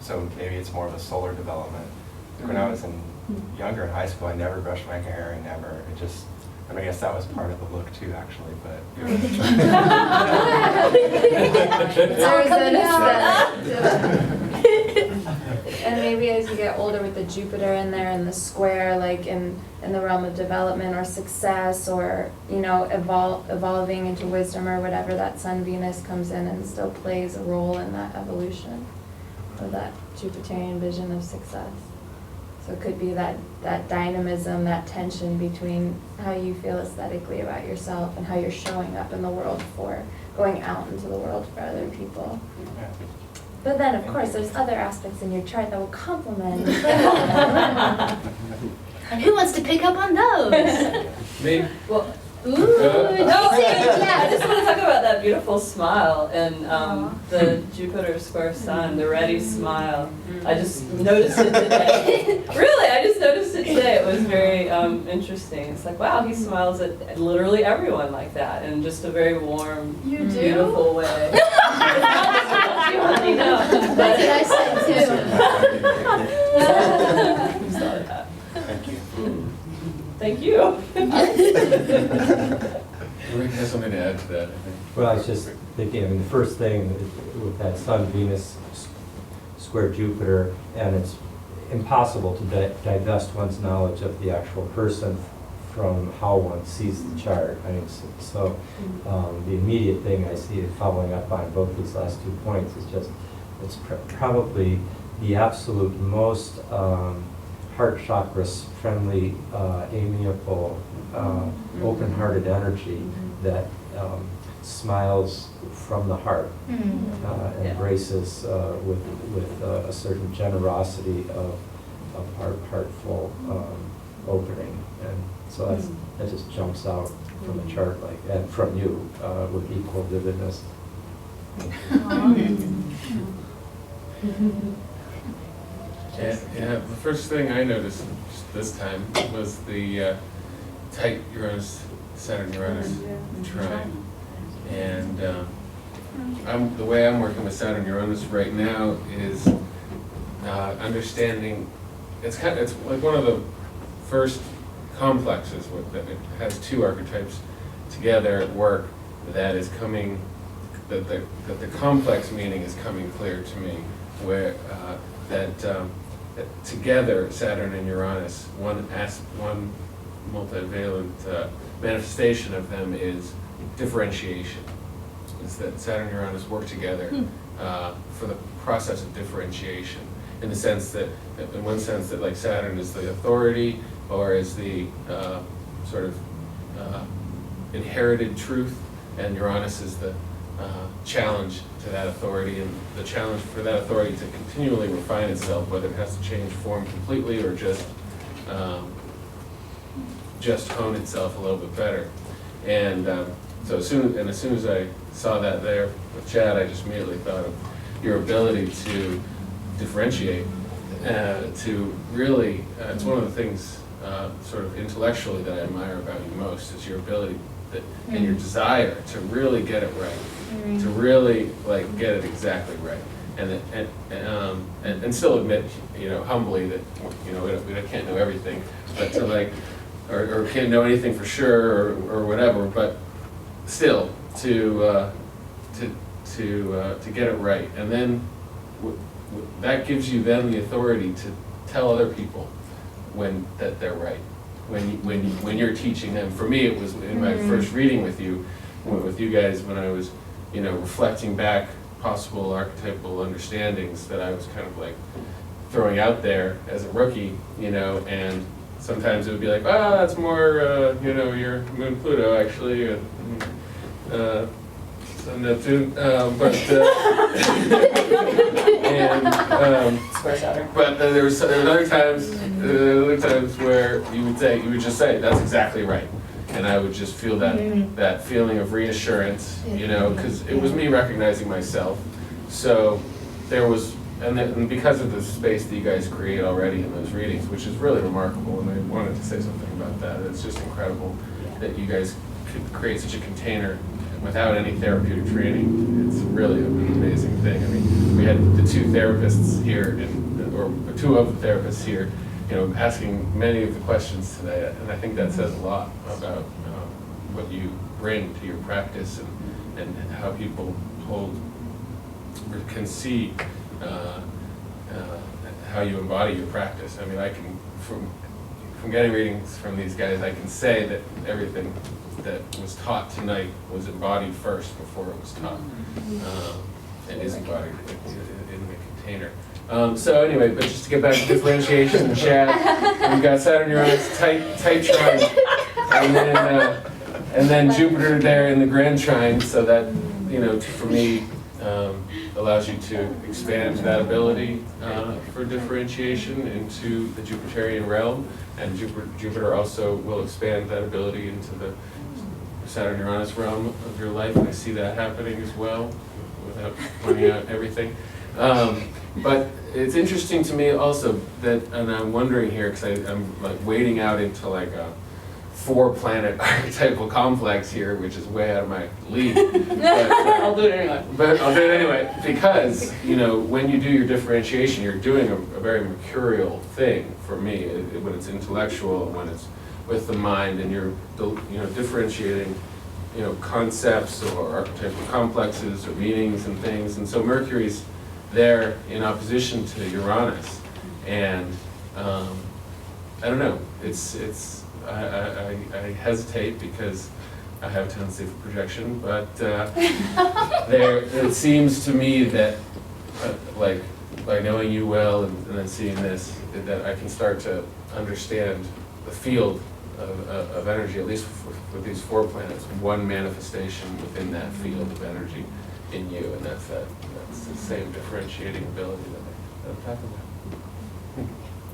So maybe it's more of a solar development. When I was younger in high school, I never brushed my hair, and never, I guess that was part of the look too, actually, but. And maybe as you get older with the Jupiter in there and the square, like in the realm of development or success or, evolving into wisdom or whatever, that Sun Venus comes in and still plays a role in that evolution of that Jupiterian vision of success. So it could be that dynamism, that tension between how you feel aesthetically about yourself and how you're showing up in the world for going out into the world for other people. Yeah. But then, of course, there's other aspects in your chart that will complement. And who wants to pick up on those? Me? Well, Ooh, I just want to talk about that beautiful smile and the Jupiter square sun, the ready smile. I just noticed it today. Really, I just noticed it today. It was very interesting. It's like, wow, he smiles at literally everyone like that in just a very warm, beautiful way. You honey, no. That's what I said too. Who saw that? Thank you. Thank you. Rick has something to add to that, I think. Well, I was just thinking, the first thing with that Sun, Venus, square Jupiter, and it's impossible to divest one's knowledge of the actual person from how one sees the chart. So the immediate thing I see following up on both these last 2 points is just, it's probably the absolute most heart chakras friendly, amiable, open-hearted energy that smiles from the heart, embraces with a certain generosity of heartful opening, and so that just jumps out from the chart, and from you with equal vividness. Yeah, the first thing I noticed just this time was the tight Saturn-Uranus trine. And the way I'm working with Saturn-Uranus right now is understanding, it's like one of the first complexes that it has two archetypes together at work that is coming, that the complex meaning is coming clear to me, where that together Saturn and Uranus, one multivalent manifestation of them is differentiation. Is that Saturn and Uranus work together for the process of differentiation, in the sense that, in one sense, that like Saturn is the authority or is the sort of inherited truth, and Uranus is the challenge to that authority, and the challenge for that authority to continually refine itself, whether it has to change form completely or just hone itself a little bit better. And so as soon as I saw that there with Chad, I just immediately thought of your ability to differentiate, to really, it's one of the things sort of intellectually that I admire about you most, is your ability and your desire to really get it right, to really like get it exactly right, and still admit, humbly that we can't know everything, but to like, or can't know anything for sure, or whatever, but still to get it right, and then that gives you then the authority to tell other people that they're right. When you're teaching them. For me, it was in my first reading with you guys, when I was reflecting back possible archetypal understandings that I was kind of like throwing out there as a rookie, you know, and sometimes it would be like, ah, that's more, you know, your moon Pluto actually, Sun Neptune, but there were other times where you would just say, that's exactly right. And I would just feel that feeling of reassurance, you know, because it was me recognizing myself. So there was, and because of the space that you guys create already in those readings, which is really remarkable, and I wanted to say something about that. It's just incredible that you guys could create such a container without any therapeutic training. It's really an amazing thing. I mean, we had the two therapists here, or two of the therapists here, you know, asking many of the questions today, and I think that says a lot about what you bring to your practice and how people hold or can see how you embody your practice. I mean, I can, from getting readings from these guys, I can say that everything that was taught tonight was embodied first before it was taught. It is embodied in the container. So anyway, but just to get back to differentiation and chat, we've got Saturn, Uranus, tight trine, and then Jupiter there in the grand trine. So that, you know, for me, allows you to expand that ability for differentiation into the Jupiterian realm, and Jupiter also will expand that ability into the Saturn-Uranus realm of your life, and I see that happening as well, without pointing out everything. But it's interesting to me also that, and I'm wondering here, because I'm like wading out into like a 4-planet archetypal complex here, which is way out of my league. But, I'll do it anyway. But I'll do it anyway, because, you know, when you do your differentiation, you're doing a very mercurial thing for me, when it's intellectual, when it's with the mind, and you're, you know, differentiating, you know, concepts or archetypal complexes or meanings and things. And so Mercury's there in opposition to Uranus, and I don't know, I hesitate because I have a tendency for projection, but it seems to me that like by knowing you well and then seeing this, that I can start to understand the field of energy, at least with these 4 planets, one manifestation within that field of energy in you, and that's the same differentiating ability that I'm talking about.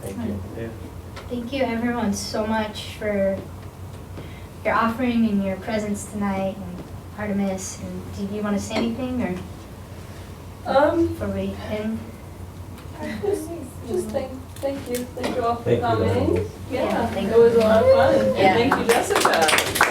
Thank you. Yeah. Thank you everyone so much for your offering and your presence tonight, and Artemis. And do you want to say anything, or before we end? Just thank you all for Thank you, coming. everyone. Yeah, Thank it was a lot of fun. Yeah. Thank you, Jessica.